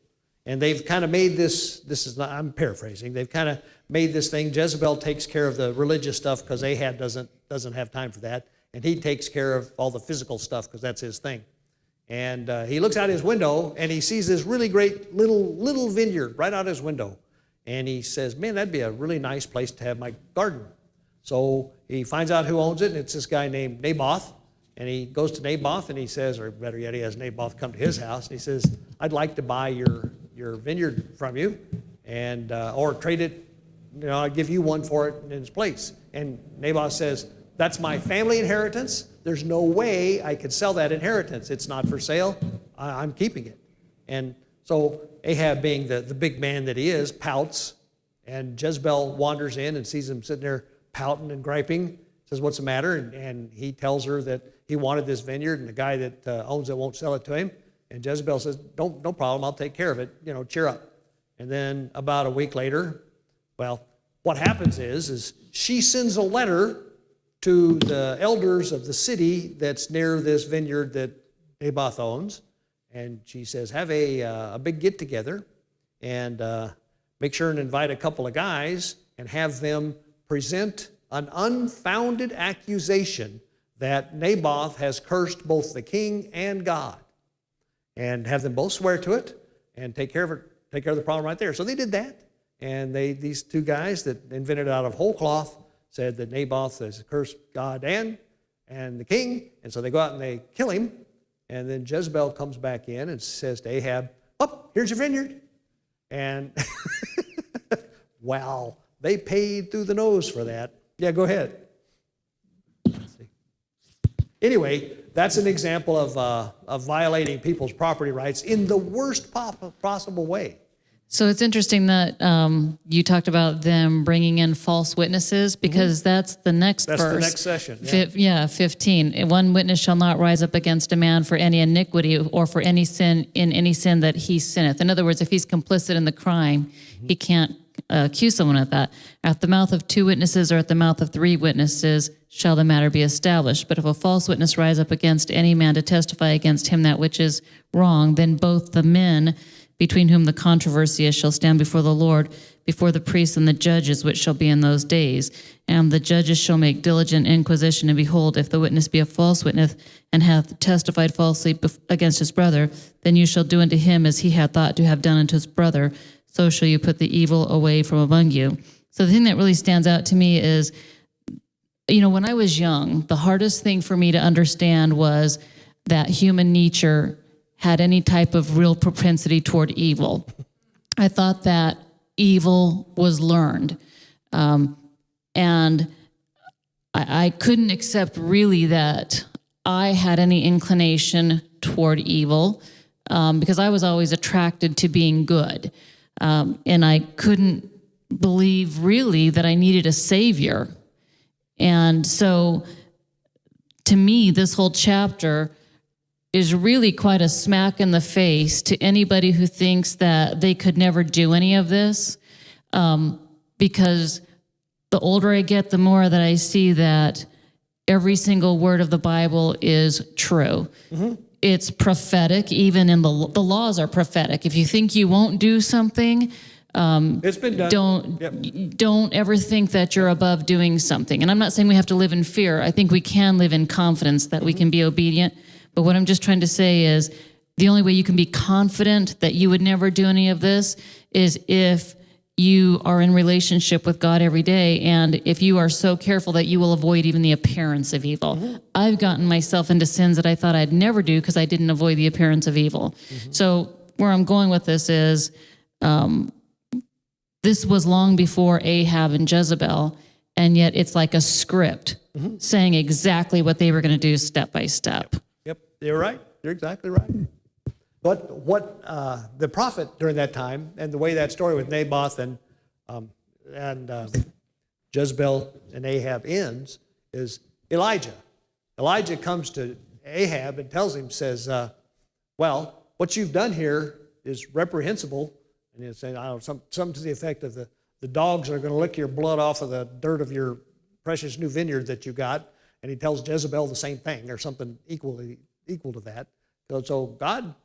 And they've kind of made this is not, I'm paraphrasing, they've kind of made this thing. Jezebel takes care of the religious stuff because Ahab doesn't have time for that. And he takes care of all the physical stuff because that's his thing. And he looks out his window and he sees this really great little vineyard right out his window. And he says, man, that'd be a really nice place to have my garden. So he finds out who owns it, and it's this guy named Naboth. And he goes to Naboth and he says, or better yet, he has Naboth come to his house. And he says, I'd like to buy your vineyard from you, and or trade it, I'll give you one for it in its place. And Naboth says, that's my family inheritance. There's no way I could sell that inheritance. It's not for sale. I'm keeping it. And so Ahab, being the big man that he is, pouts. And Jezebel wanders in and sees him sitting there pouting and griping. Says, what's the matter? And he tells her that he wanted this vineyard, and the guy that owns it won't sell it to him. And Jezebel says, no problem, I'll take care of it. Cheer up. And then about a week later, well, what happens is she sends a letter to the elders of the city that's near this vineyard that Naboth owns. And she says, have a big get-together and make sure and invite a couple of guys and have them present an unfounded accusation that Naboth has cursed both the king and God. And have them both swear to it and take care of the problem right there. So they did that. And these two guys that invented it out of whole cloth said that Naboth has cursed God and the king. And so they go out and they kill him. And then Jezebel comes back in and says to Ahab, here's your vineyard. And well, they paid through the nose for that. Yeah, go ahead. Let's see. Anyway, that's an example of violating people's property rights in the worst possible way. So it's interesting that you talked about them bringing in false witnesses, because that's the next verse. That's the next session. Yeah. 15. One witness shall not rise up against a man for any iniquity or for any sin in any sin that he sinneth. In other words, if he's complicit in the crime, he can't accuse someone of that. At the mouth of two witnesses or at the mouth of three witnesses shall the matter be established. But if a false witness rise up against any man to testify against him that which is wrong, then both the men between whom the controversy is shall stand before the Lord, before the priests and the judges, which shall be in those days. And the judges shall make diligent inquisition, and behold, if the witness be a false witness, and hath testified falsely against his brother, then you shall do unto him as he had thought to have done unto his brother. So shall you put the evil away from among you. So the thing that really stands out to me is, when I was young, the hardest thing for me to understand was that human nature had any type of real propensity toward evil. I thought that evil was learned. And I couldn't accept really that I had any inclination toward evil, because I was always attracted to being good. And I couldn't believe really that I needed a savior. And so to me, this whole chapter is really quite a smack in the face to anybody who thinks that they could never do any of this, because the older I get, the more that I see that every single word of the Bible is true. Mm-hmm. It's prophetic. Even in the laws are prophetic. If you think you won't do something, it's been done. Don't ever think that you're above doing something. And I'm not saying we have to live in fear. I think we can live in confidence that we can be obedient. But what I'm just trying to say is the only way you can be confident that you would never do any of this is if you are in relationship with God every day, and if you are so careful that you will avoid even the appearance of evil. Mm-hmm. I've gotten myself into sins that I thought I'd never do because I didn't avoid the appearance of evil. Mm-hmm. So where I'm going with this is, this was long before Ahab and Jezebel, and yet it's like a script saying exactly what they were going to do step by step. Yep, you're right. You're exactly right. But what the prophet during that time, and the way that story with Naboth and Jezebel and Ahab ends, is Elijah. Elijah comes to Ahab and tells him, says, what you've done here is reprehensible. And he's saying, something to the effect of the dogs are going to lick your blood off of the dirt of your precious new vineyard that you got. And he tells Jezebel the same thing or something equal to that. So God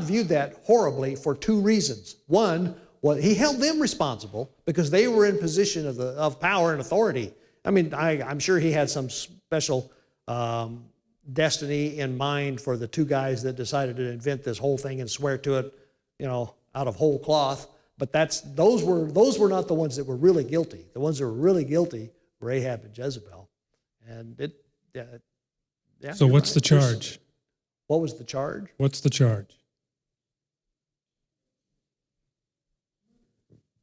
viewed that horribly for two reasons. One, well, he held them responsible because they were in position of power and authority. I mean, I'm sure he had some special destiny in mind for the two guys that decided to invent this whole thing and swear to it, out of whole cloth. But those were not the ones that were really guilty. The ones that were really guilty were Ahab and Jezebel. And So what's the charge? What was the charge? What's the charge?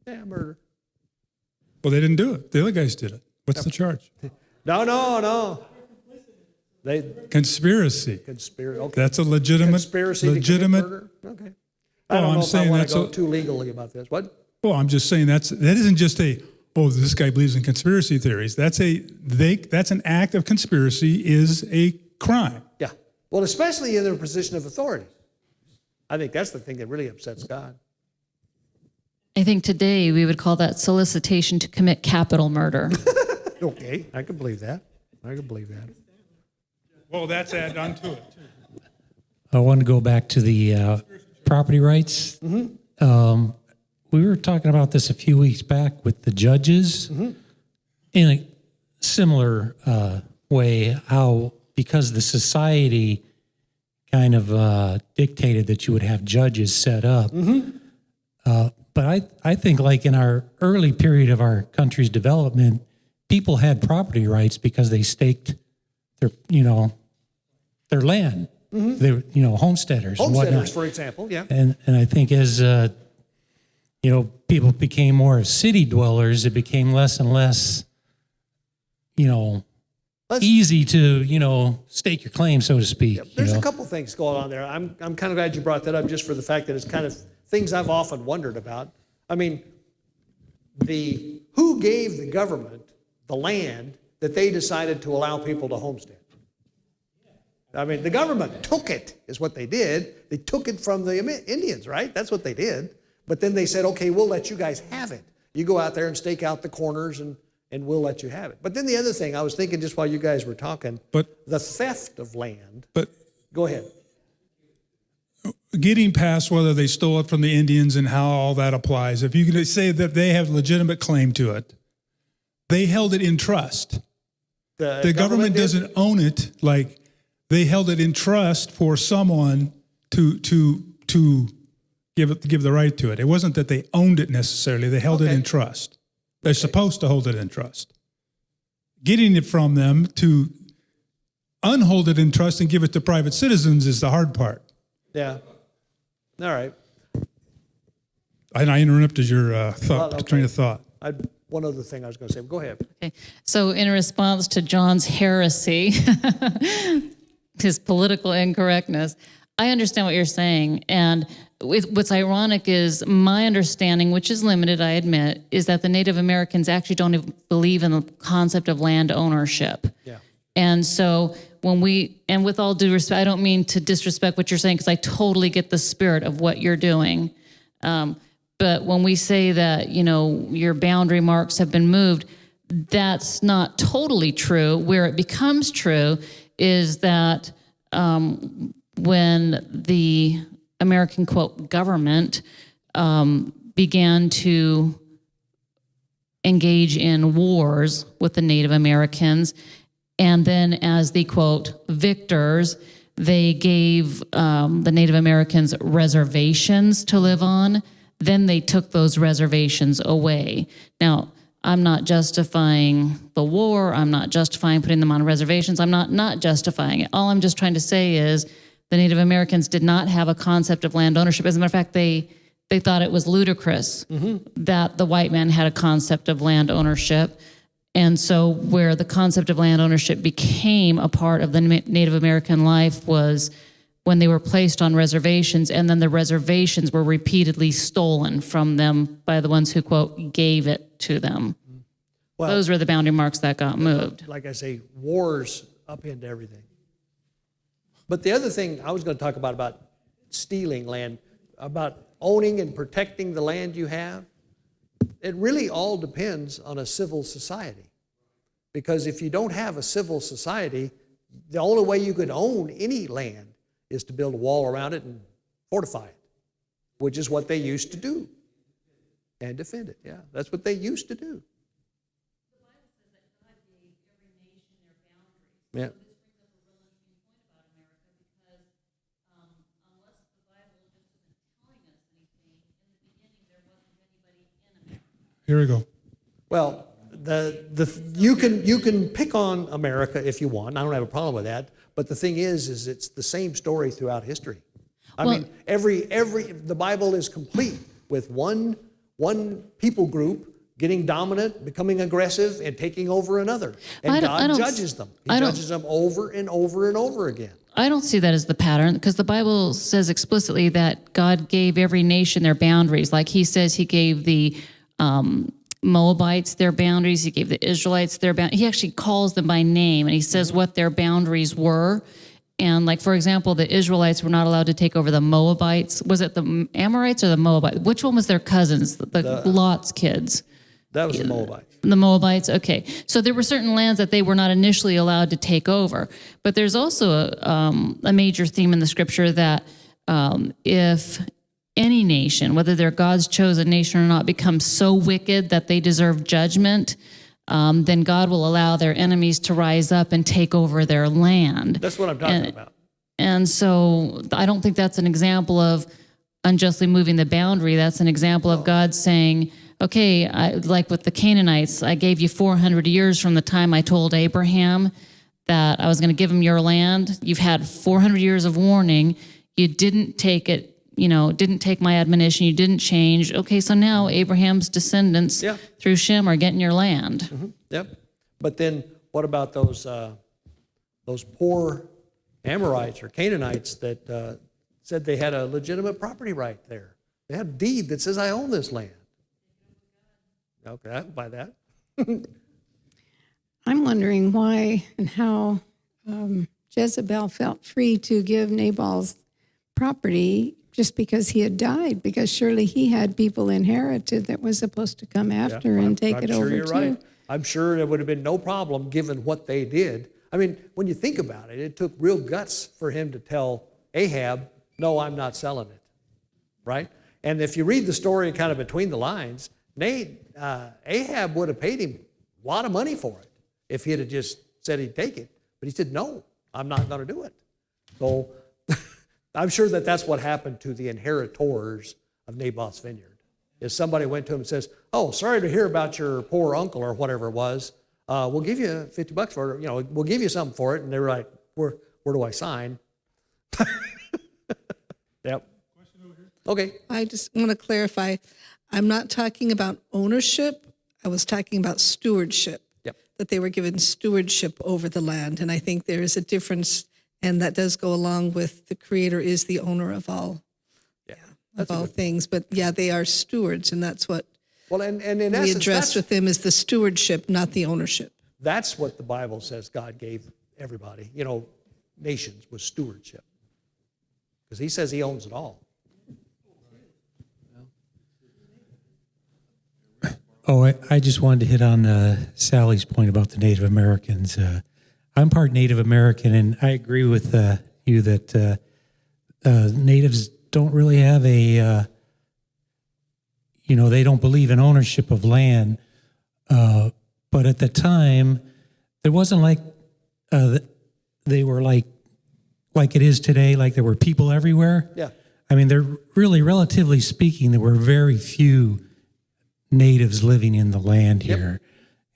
Yeah, murder. Well, they didn't do it. The other guys did it. What's the charge? No. Conspiracy. Okay. That's a legitimate. Conspiracy to commit murder? Okay. I don't know if I want to go too legally about this. What? Well, I'm just saying that isn't just this guy believes in conspiracy theories. That's an act of conspiracy is a crime. Yeah. Well, especially in their position of authority. I think that's the thing that really upsets God. I think today we would call that solicitation to commit capital murder. Okay, I can believe that. Well, that's add on to it. I want to go back to the property rights. Mm-hmm. We were talking about this a few weeks back with the judges in a similar way, how because the society kind of dictated that you would have judges set up. But I think like in our early period of our country's development, people had property rights because they staked their their land. They were, homesteaders and whatnot. Homesteaders, for example, yeah. And I think as people became more city dwellers, it became less and less, easy to stake your claim, so to speak. Yeah, there's a couple things going on there. I'm kind of glad you brought that up, just for the fact that it's kind of things I've often wondered about. I mean, who gave the government the land that they decided to allow people to homestead? I mean, the government took it, is what they did. They took it from the Indians, right? That's what they did. But then they said, okay, we'll let you guys have it. You go out there and stake out the corners and we'll let you have it. But then the other thing, I was thinking just while you guys were talking, the theft of land. But go ahead. Getting past whether they stole it from the Indians and how all that applies, if you can say that they have legitimate claim to it, they held it in trust. The government doesn't own it. Like they held it in trust for someone to give the right to it. It wasn't that they owned it necessarily. They held it in trust. They're supposed to hold it in trust. Getting it from them to unhold it in trust and give it to private citizens is the hard part. Yeah. All right. And I interrupted your train of thought. One other thing I was going to say. Go ahead. Okay. So in response to John's heresy, his political incorrectness, I understand what you're saying. And what's ironic is my understanding, which is limited, I admit, is that the Native Americans actually don't even believe in the concept of land ownership. Yeah. And so and with all due respect, I don't mean to disrespect what you're saying, because I totally get the spirit of what you're doing. But when we say that, your boundary marks have been moved, that's not totally true. Where it becomes true is that when the American, quote, government began to engage in wars with the Native Americans, and then as the, quote, victors, they gave the Native Americans reservations to live on. Then they took those reservations away. Now, I'm not justifying the war. I'm not justifying putting them on reservations. I'm not justifying it. All I'm just trying to say is the Native Americans did not have a concept of land ownership. As a matter of fact, they thought it was ludicrous that the white man had a concept of land ownership. And so where the concept of land ownership became a part of the Native American life was when they were placed on reservations, and then the reservations were repeatedly stolen from them by the ones who, quote, gave it to them. Well, those were the boundary marks that got moved. Like I say, wars upend everything. But the other thing I was going to talk about stealing land, about owning and protecting the land you have, it really all depends on a civil society. Because if you don't have a civil society, the only way you could own any land is to build a wall around it and fortify it, which is what they used to do. And defend it, yeah. That's what they used to do. Yeah. Here we go. Well, you can pick on America if you want. I don't have a problem with that. But the thing is it's the same story throughout history. I mean, the Bible is complete with one people group getting dominant, becoming aggressive, and taking over another. And God judges them. He judges them over and over and over again. I don't see that as the pattern, because the Bible says explicitly that God gave every nation their boundaries. Like he says he gave the Moabites their boundaries. He gave the Israelites their boundaries. He actually calls them by name, and he says what their boundaries were. And like, for example, the Israelites were not allowed to take over the Moabites. Was it the Amorites or the Moabites? Which one was their cousins? The Lot's kids. That was the Moabites. The Moabites, okay. So there were certain lands that they were not initially allowed to take over. But there's also a major theme in the scripture that if any nation, whether they're God's chosen nation or not, becomes so wicked that they deserve judgment, then God will allow their enemies to rise up and take over their land. That's what I'm talking about. And so I don't think that's an example of unjustly moving the boundary. That's an example of God saying, okay, like with the Canaanites, I gave you 400 years from the time I told Abraham that I was going to give him your land. You've had 400 years of warning. You didn't take it, didn't take my admonition. You didn't change. Okay, so now Abraham's descendants through Shem are getting your land. Mm-hmm. Yep. But then what about those poor Amorites or Canaanites that said they had a legitimate property right there? They had a deed that says, I own this land. Okay, I can buy that. I'm wondering why and how Jezebel felt free to give Nabal's property just because he had died, because surely he had people inherited that was supposed to come after and take it over you're too. Right. I'm sure there would have been no problem given what they did. I mean, when you think about it, it took real guts for him to tell Ahab, no, I'm not selling it, right? And if you read the story kind of between the lines, Ahab would have paid him a lot of money for it if he had just said he'd take it. But he said, no, I'm not going to do it. So I'm sure that's what happened to the inheritors of Naboth's vineyard. Is somebody went to him and says, oh, sorry to hear about your poor uncle or whatever it was. We'll give you $50 for it. We'll give you something for it. And they were like, where do I sign? Yep. Okay. I just want to clarify. I'm not talking about ownership. I was talking about stewardship. Yep. That they were given stewardship over the land. And I think there is a difference, and that does go along with the Creator is the owner of all, of all things. But yeah, they are stewards, and that's what and in we essence, address with them is the stewardship, not the ownership. That's what the Bible says God gave everybody, nations, was stewardship. Because he says he owns it all. Oh, I just wanted to hit on Sally's point about the Native Americans. I'm part Native American, and I agree with you that Natives don't really have they don't believe in ownership of land. But at the time, it wasn't like they were like it is today, like there were people everywhere. Yeah. I mean, they're really, relatively speaking, there were very few natives living in the land here.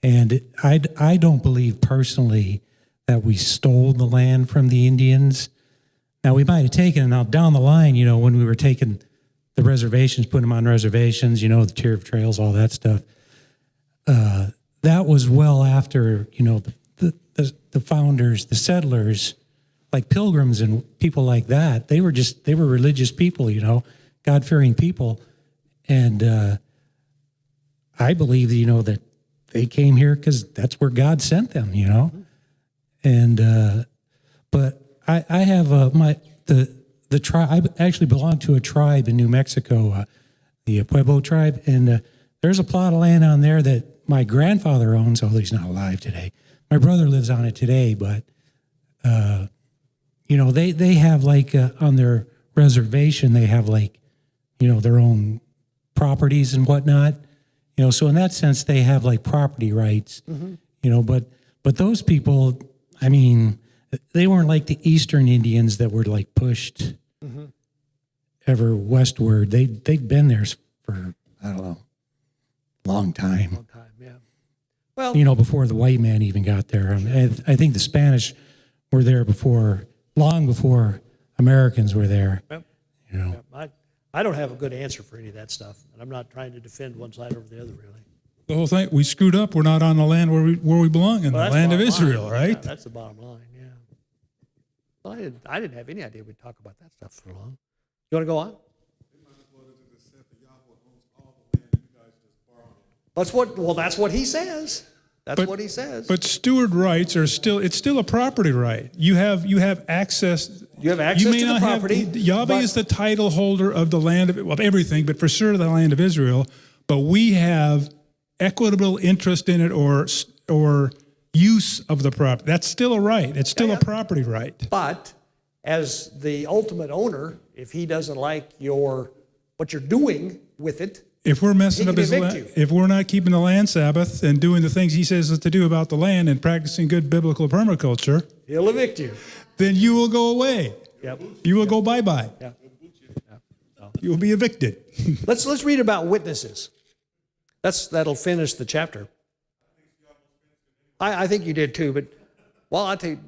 And I don't believe personally that we stole the land from the Indians. Now, we might have taken it. Now, down the line, when we were taking the reservations, putting them on reservations, the tier of trails, all that stuff, that was well after, the founders, the settlers, like Pilgrims and people like that. They were religious people, God-fearing people. And I believe, that they came here because that's where God sent them, And, but I have the tribe. I actually belong to a tribe in New Mexico, the Pueblo tribe, and There's a plot of land on there that my grandfather owns, although he's not alive today. My brother lives on it today, but they have like on their reservation, they have like, their own properties and whatnot. So in that sense, they have like property rights. But those people, I mean, they weren't like the Eastern Indians that were like pushed ever westward. They'd been there for, I don't know, long time. Long time, yeah. Well, Before the white man even got there. I think the Spanish were there long before Americans were there. Yep. I don't have a good answer for any of that stuff, and I'm not trying to defend one side over the other, really. The whole thing, we screwed up. We're not on the land where we belong, in Well, the that's land of bottom Israel, line. right? Yeah, that's the bottom line, yeah. Well, I didn't have any idea we'd talk about that stuff for long. You want to go on? That's what he says. That's what he says. But steward rights it's still a property right. You have access. You have access may to the not property, Yahweh but- is the title holder of the land of everything, but for sure the land of Israel. But we have equitable interest in it or use of the property. That's still a right. It's still a property right. But as the ultimate owner, if he doesn't like what you're doing with it, If we're messing He up can his evict land, you. if we're not keeping the land Sabbath and doing the things he says to do about the land and practicing good biblical permaculture, he'll evict you. then you will go away. Yep. You will go bye-bye. Yeah. You will be evicted. Let's read about witnesses. That'll finish the chapter. I think you did too, but I'll tell you,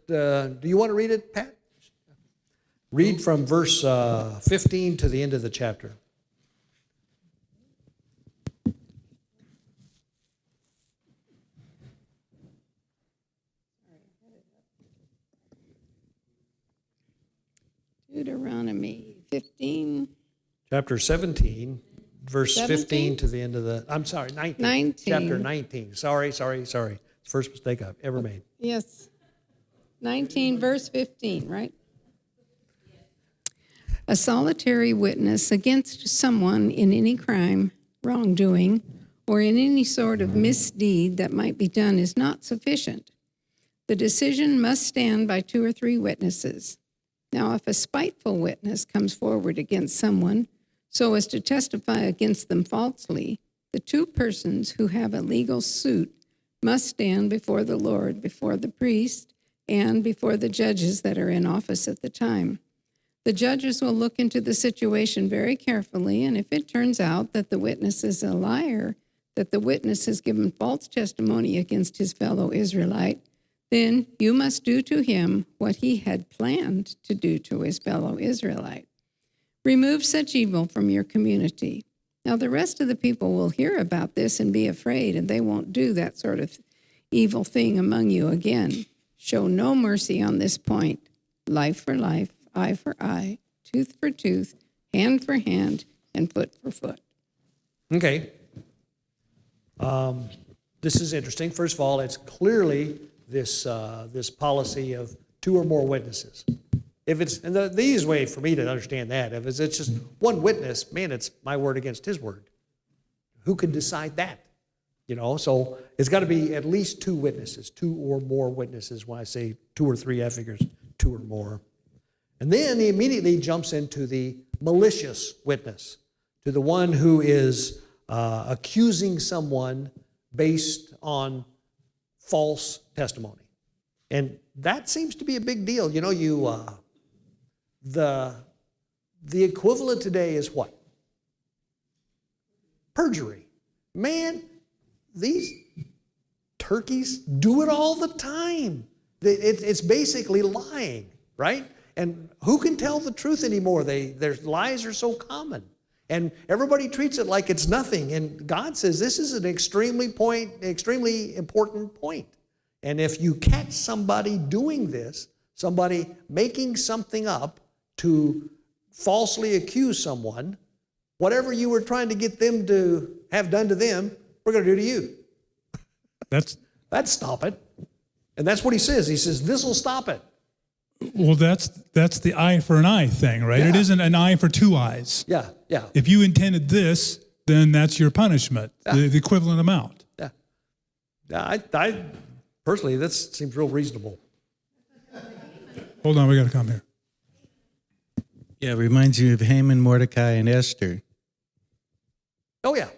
do you want to read it, Pat? Read from verse 15 to the end of the chapter. Deuteronomy 15. Chapter 17, verse 15 17? to the end of the, I'm sorry, 19. 19. Chapter 19. Sorry. First mistake I've ever made. Yes. 19, verse 15, right? A solitary witness against someone in any crime, wrongdoing, or in any sort of misdeed that might be done is not sufficient. The decision must stand by 2 or 3 witnesses. Now, if a spiteful witness comes forward against someone so as to testify against them falsely, the 2 persons who have a legal suit must stand before the Lord, before the priest, and before the judges that are in office at the time. The judges will look into the situation very carefully, and if it turns out that the witness is a liar, that the witness has given false testimony against his fellow Israelite, then you must do to him what he had planned to do to his fellow Israelite. Remove such evil from your community. Now, the rest of the people will hear about this and be afraid, and they won't do that sort of evil thing among you again. Show no mercy on this point. Life for life, eye for eye, tooth for tooth, hand for hand, and foot for foot. Okay. This is interesting. First of all, it's clearly this policy of 2 or more witnesses. If it's, and the easiest way for me to understand that, if it's just one witness, man, it's my word against his word. Who can decide that? So it's got to be at least 2 witnesses, 2 or more witnesses. When I say 2 or 3, I figures 2 or more. And then he immediately jumps into the malicious witness, to the one who is accusing someone based on false testimony. And that seems to be a big deal. The equivalent today is what? Perjury. Man, these turkeys do it all the time. It's basically lying, right? And who can tell the truth anymore? Their lies are so common. And everybody treats it like it's nothing. And God says this is an extremely important point. And if you catch somebody doing this, somebody making something up to falsely accuse someone, whatever you were trying to get them to have done to them, we're going to do to you. That'd stop it. And that's what he says. He says, this will stop it. Well, that's the eye for an eye thing, right? Yeah. It isn't an eye for 2 eyes. Yeah. If you intended this, then that's your punishment, the equivalent amount. Yeah. Yeah, I personally, this seems real reasonable. Hold on, we got to come here. Yeah, it reminds you of Haman, Mordecai, and Esther. Oh, yeah.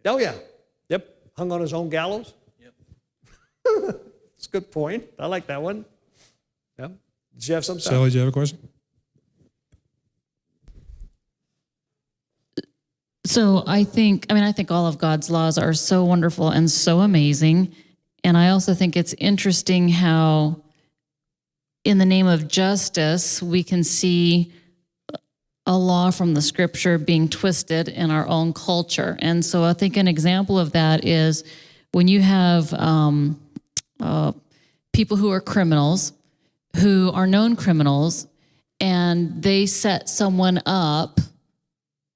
Oh, yeah. Yep. Hung on his own gallows. Yep. That's a good point. I like that one. Yeah. Did you have something? Sally, do you have a question? So I think all of God's laws are so wonderful and so amazing. And I also think it's interesting how in the name of justice, we can see a law from the scripture being twisted in our own culture. And so I think an example of that is when you have people who are criminals, who are known criminals, and they set someone up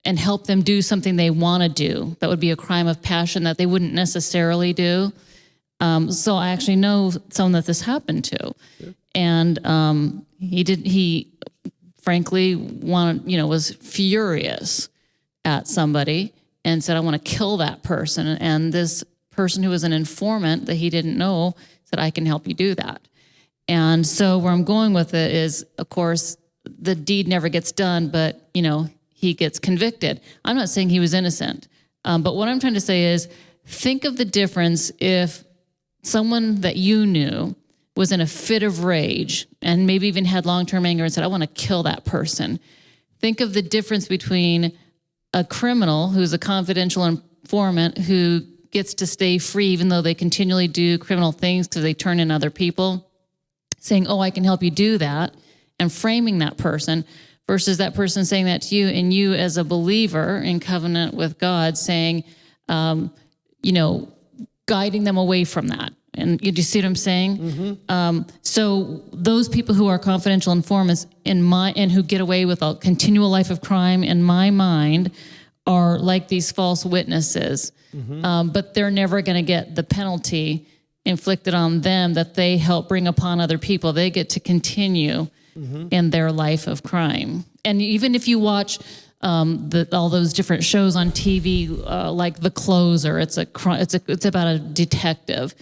and help them do something they want to do. That would be a crime of passion that they wouldn't necessarily do. So I actually know someone that this happened to. Sure. And he frankly was furious at somebody and said, I want to kill that person. And this person who was an informant that he didn't know said, I can help you do that. And so where I'm going with it is, of course, the deed never gets done, but, he gets convicted. I'm not saying he was innocent. But what I'm trying to say is, think of the difference if someone that you knew was in a fit of rage and maybe even had long-term anger and said, I want to kill that person. Think of the difference between a criminal who's a confidential informant who gets to stay free even though they continually do criminal things because they turn in other people, saying, oh, I can help you do that, and framing that person, versus that person saying that to you, and you as a believer in covenant with God saying, guiding them away from that. And do you see what I'm saying? Mm-hmm. So those people who are confidential informants and who get away with a continual life of crime, in my mind, are like these false witnesses. Mm-hmm. But they're never going to get the penalty inflicted on them that they help bring upon other people. They get to continue in their life of crime. And even if you watch all those different shows on TV, like The Closer, it's about a detective.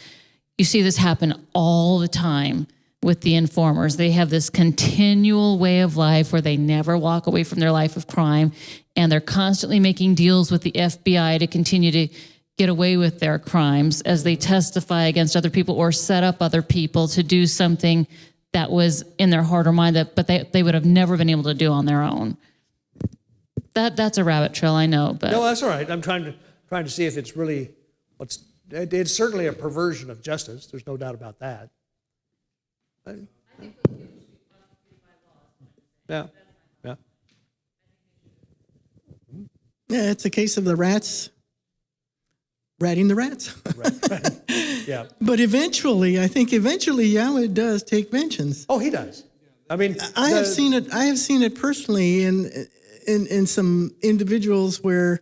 You see this happen all the time with the informers. They have this continual way of life where they never walk away from their life of crime, and they're constantly making deals with the FBI to continue to get away with their crimes as they testify against other people or set up other people to do something that was in their heart or mind but they would have never been able to do on their own. That's a rabbit trail, I know, but no, that's all right. I'm trying to see if it's really it's certainly a perversion of justice. There's no doubt about that. Yeah. Yeah. Yeah, it's a case of the rats ratting the rats. Right. Yeah. But eventually Yahweh does take vengeance. Oh, he does. I mean, I have seen it personally in some individuals where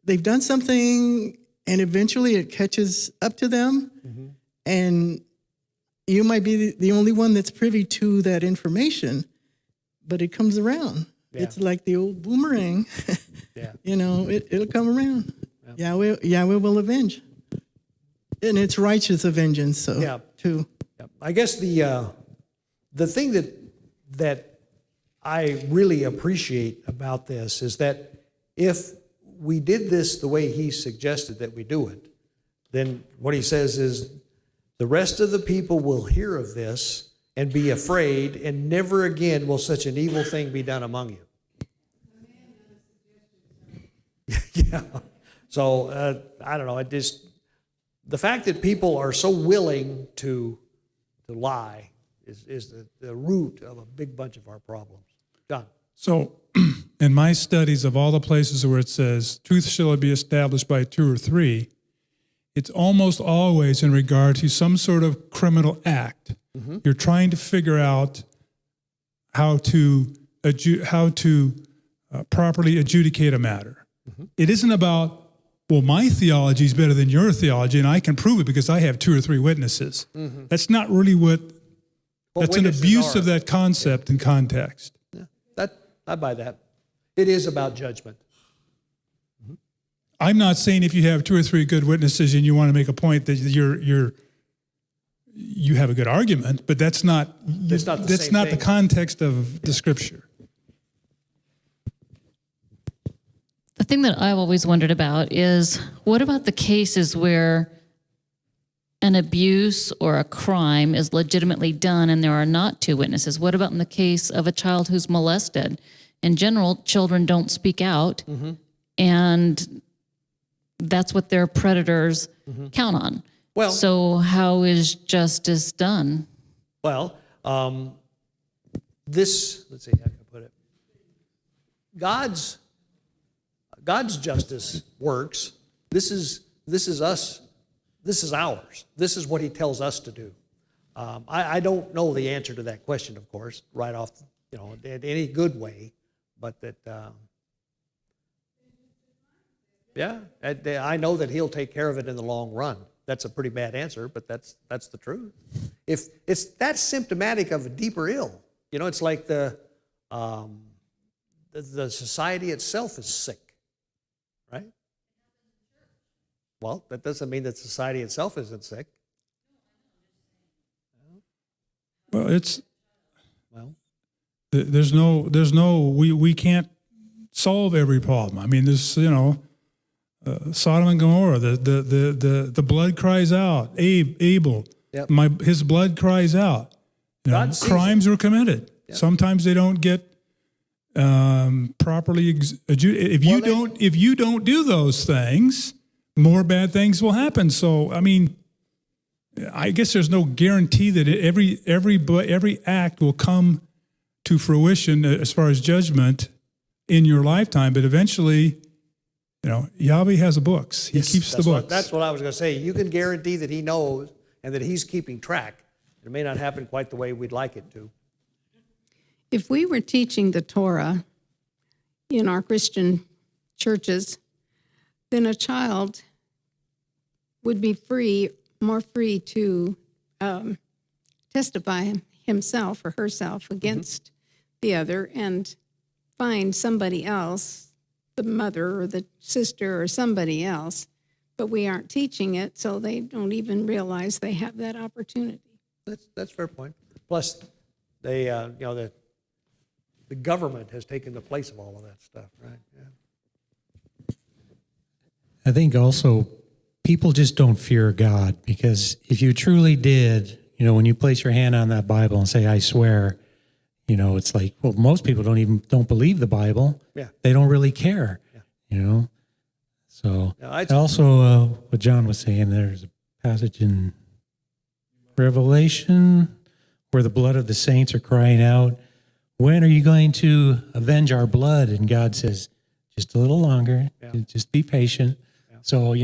they've done something and eventually it catches up to them, and you might be the only one that's privy to that information, but it comes around. Yeah. It's like the old boomerang. Yeah. It'll come around. Yeah. Yahweh will avenge. And it's righteous vengeance, so too. Yeah. I guess the thing that I really appreciate about this is that if we did this the way he suggested that we do it, then what he says is the rest of the people will hear of this and be afraid, and never again will such an evil thing be done among you. Yeah. So I don't know. The fact that people are so willing to lie is the root of a big bunch of our problems. John. So in my studies of all the places where it says truth shall be established by 2 or 3, it's almost always in regard to some sort of criminal act. Mm-hmm. You're trying to figure out how to properly adjudicate a matter. Mm-hmm. It isn't about, well, my theology is better than your theology, and I can prove it because I have 2 or 3 witnesses. Mm-hmm. That's not really that's an abuse of that concept and context. Yeah, I buy that. It is about judgment. Mm-hmm. I'm not saying if you have 2 or 3 good witnesses and you want to make a point that you have a good argument, but that's not the context of the Scripture. The thing that I've always wondered about is, what about the cases where an abuse or a crime is legitimately done and there are not 2 witnesses? What about in the case of a child who's molested? In general, children don't speak out, and that's what their predators count on. Well, so how is justice done? Well, let's see, how can I put it? God's justice works. This is us. This is ours. This is what he tells us to do. I don't know the answer to that question, of course, right off, in any good way, but that, I know that he'll take care of it in the long run. That's a pretty bad answer, but that's the truth. If that's symptomatic of a deeper ill, it's like the society itself is sick, right? Well, that doesn't mean that society itself isn't sick. Well, there's no we can't solve every problem. I mean, there's Sodom and Gomorrah, the blood cries out. Abel, Yep. His blood cries out. Crimes were committed. Yep. Sometimes they don't get properly adjudicated. If you don't do those things, more bad things will happen. So, I mean, I guess there's no guarantee that every act will come to fruition as far as judgment in your lifetime, but eventually, Yahweh has the books. He keeps the books. That's what I was going to say. You can guarantee that he knows and that he's keeping track. It may not happen quite the way we'd like it to. If we were teaching the Torah in our Christian churches, then a child would be more free to testify himself or herself against the other and find somebody else, the mother or the sister or somebody else, but we aren't teaching it, so they don't even realize they have that opportunity. That's a fair point. Plus, they, the government has taken the place of all of that stuff, right? Yeah. I think also people just don't fear God, because if you truly did, when you place your hand on that Bible and say, I swear, it's like, well, most people don't believe the Bible. Yeah. They don't really care, So also what John was saying, there's a passage in Revelation where the blood of the saints are crying out, when are you going to avenge our blood? And God says, just a little longer, just be patient. Yeah. So,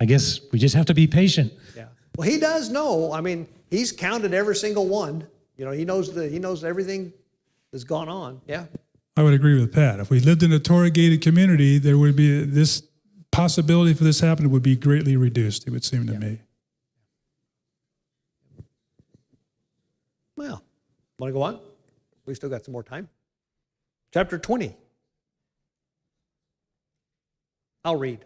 I guess we just have to be patient. Yeah. Well, he does know. I mean, he's counted every single one. He knows everything that's gone on. Yeah. I would agree with Pat. If we lived in a Torah-gated community, there would be this possibility for this happening would be greatly reduced, it would seem to me. Well, want to go on? We still got some more time. Chapter 20. I'll read.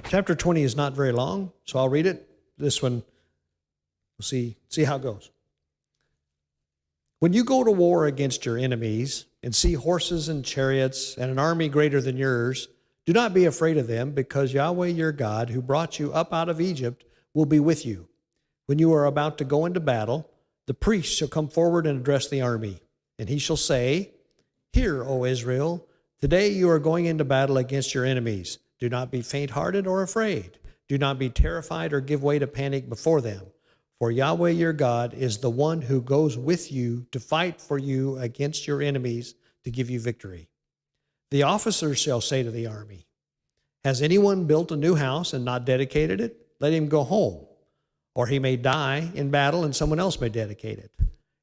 Chapter 20 is not very long, so I'll read it. This one, we'll see how it goes. When you go to war against your enemies and see horses and chariots and an army greater than yours, do not be afraid of them, because Yahweh your God, who brought you up out of Egypt, will be with you. When you are about to go into battle, the priest shall come forward and address the army, and he shall say, Hear, O Israel, today you are going into battle against your enemies. Do not be faint-hearted or afraid. Do not be terrified or give way to panic before them. For Yahweh your God is the one who goes with you to fight for you against your enemies to give you victory. The officers shall say to the army, Has anyone built a new house and not dedicated it? Let him go home. Or he may die in battle and someone else may dedicate it.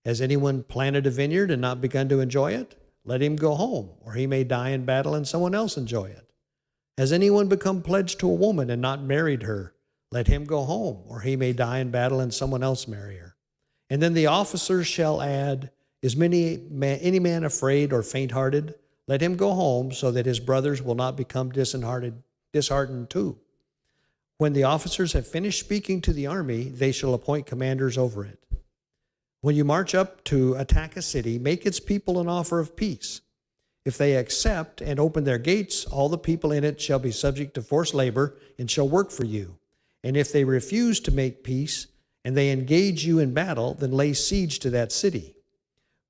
Has anyone planted a vineyard and not begun to enjoy it? Let him go home, or he may die in battle and someone else enjoy it. Has anyone become pledged to a woman and not married her? Let him go home, or he may die in battle and someone else marry her. And then the officers shall add, Is any man afraid or faint-hearted? Let him go home so that his brothers will not become disheartened too. When the officers have finished speaking to the army, they shall appoint commanders over it. When you march up to attack a city, make its people an offer of peace. If they accept and open their gates, all the people in it shall be subject to forced labor and shall work for you. And if they refuse to make peace and they engage you in battle, then lay siege to that city.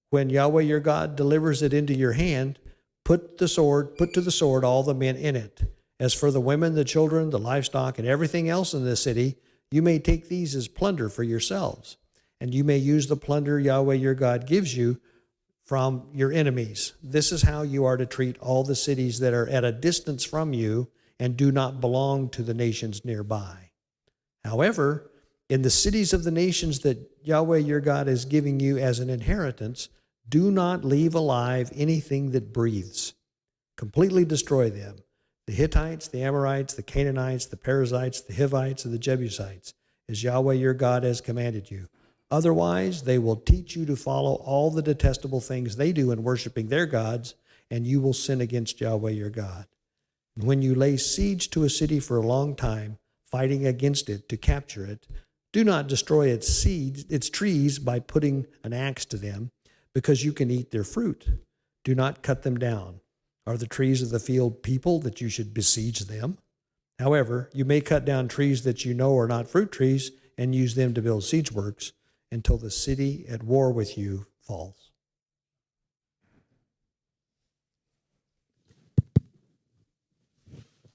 When Yahweh your God delivers it into your hand, put to the sword all the men in it. As for the women, the children, the livestock, and everything else in the city, you may take these as plunder for yourselves. And you may use the plunder Yahweh your God gives you from your enemies. This is how you are to treat all the cities that are at a distance from you and do not belong to the nations nearby. However, in the cities of the nations that Yahweh your God is giving you as an inheritance, do not leave alive anything that breathes. Completely destroy them. The Hittites, the Amorites, the Canaanites, the Perizzites, the Hivites, and the Jebusites, as Yahweh your God has commanded you. Otherwise, they will teach you to follow all the detestable things they do in worshiping their gods, and you will sin against Yahweh your God. And when you lay siege to a city for a long time, fighting against it to capture it, do not destroy its trees by putting an axe to them, because you can eat their fruit. Do not cut them down. Are the trees of the field people that you should besiege them? However, you may cut down trees that you know are not fruit trees and use them to build siege works until the city at war with you falls.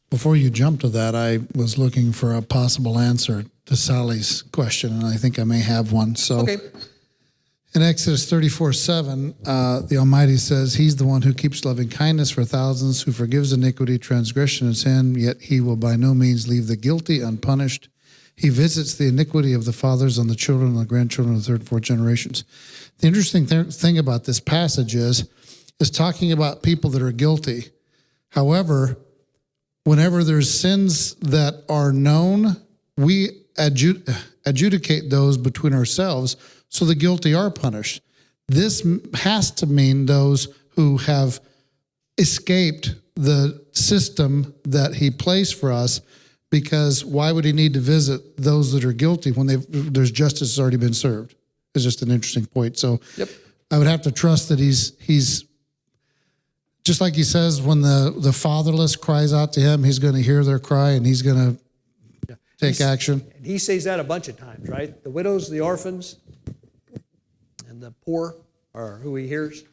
Before you jump to that, I was looking for a possible answer to Sally's question, and I think I may have one. So, Okay. in Exodus 34:7, the Almighty says, He's the one who keeps loving kindness for thousands, who forgives iniquity, transgression, and sin, yet He will by no means leave the guilty unpunished. He visits the iniquity of the fathers on the children and the grandchildren of the third and fourth generations. The interesting thing about this passage is talking about people that are guilty. However, whenever there's sins that are known, we adjudicate those between ourselves, so the guilty are punished. This has to mean those who have escaped the system that He placed for us, because why would He need to visit those that are guilty when there's justice has already been served? It's just an interesting point. So Yep. I would have to trust that he's just like He says, when the fatherless cries out to Him, He's going to hear their cry and He's going to take action. And He says that a bunch of times, right? The widows, the orphans, and the poor are who He hears.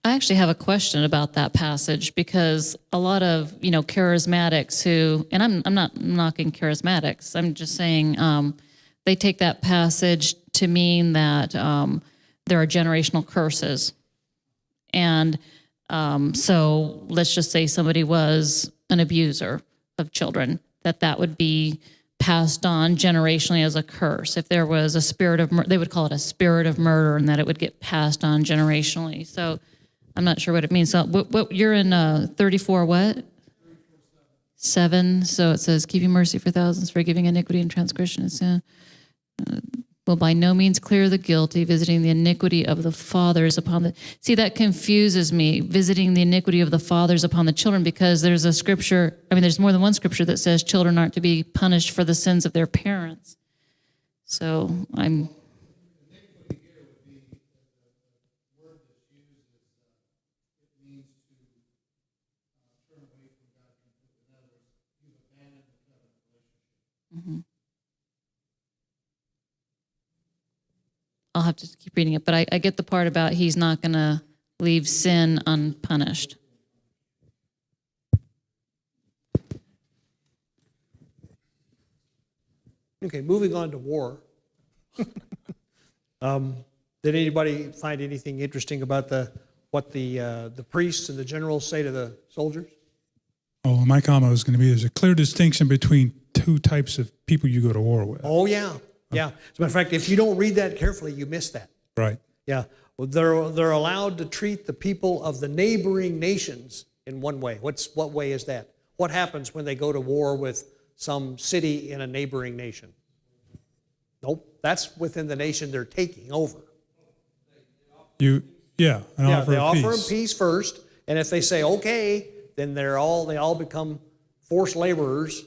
I actually have a question about that passage, because a lot of, charismatics who, and I'm not knocking charismatics, I'm just saying they take that passage to mean that there are generational curses. And so let's just say somebody was an abuser of children, that would be passed on generationally as a curse. If there was a spirit of they would call it a spirit of murder, and that it would get passed on generationally. So I'm not sure what it means. So what you're in 34 what? 7. So it says, keeping mercy for thousands, forgiving iniquity and transgression and sin. Will by no means clear the guilty, visiting the iniquity of the fathers upon the... See, that confuses me, visiting the iniquity of the fathers upon the children, because there's a scripture, there's more than one scripture that says children aren't to be punished for the sins of their parents. So I'm... Mm-hmm. I'll have to keep reading it, but I get the part about He's not going to leave sin unpunished. Okay, moving on to war. Did anybody find anything interesting about what the priests and the generals say to the soldiers? Oh, my comment was going to be, there's a clear distinction between two types of people you go to war with. Oh, yeah. Yeah. As a matter of fact, if you don't read that carefully, you miss that. Right. Yeah. Well, they're allowed to treat the people of the neighboring nations in one way. What way is that? What happens when they go to war with some city in a neighboring nation? Nope, that's within the nation they're taking over. An offer They of offer peace. them peace first, and if they say okay, then they all become forced laborers,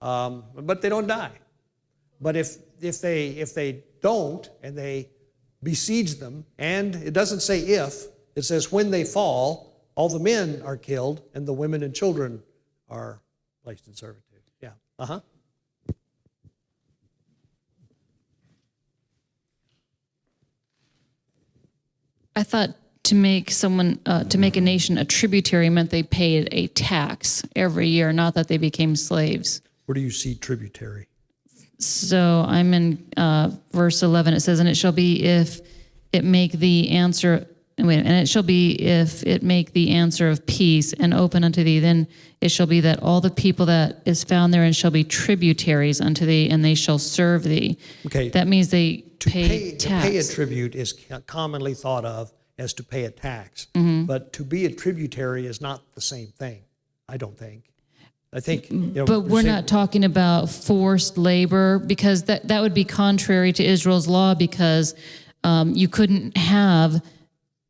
but they don't die. But if they don't and they besiege them, and it doesn't say if, it says when they fall, all the men are killed and the women and children are placed in servitude. Yeah. Uh-huh. I thought to make a nation a tributary meant they paid a tax every year, not that they became slaves. Where do you see tributary? So I'm in verse 11. It says, "And it shall be if it make the answer." And it shall be if it make the answer of peace and open unto thee, then it shall be that all the people that is found therein shall be tributaries unto thee, and they shall serve thee. Okay. That means they pay To tax. pay a tribute is commonly thought of as to pay a tax. Mm-hmm. But to be a tributary is not the same thing, I don't think. I think, But we're not talking about forced labor, because that would be contrary to Israel's law, because you couldn't have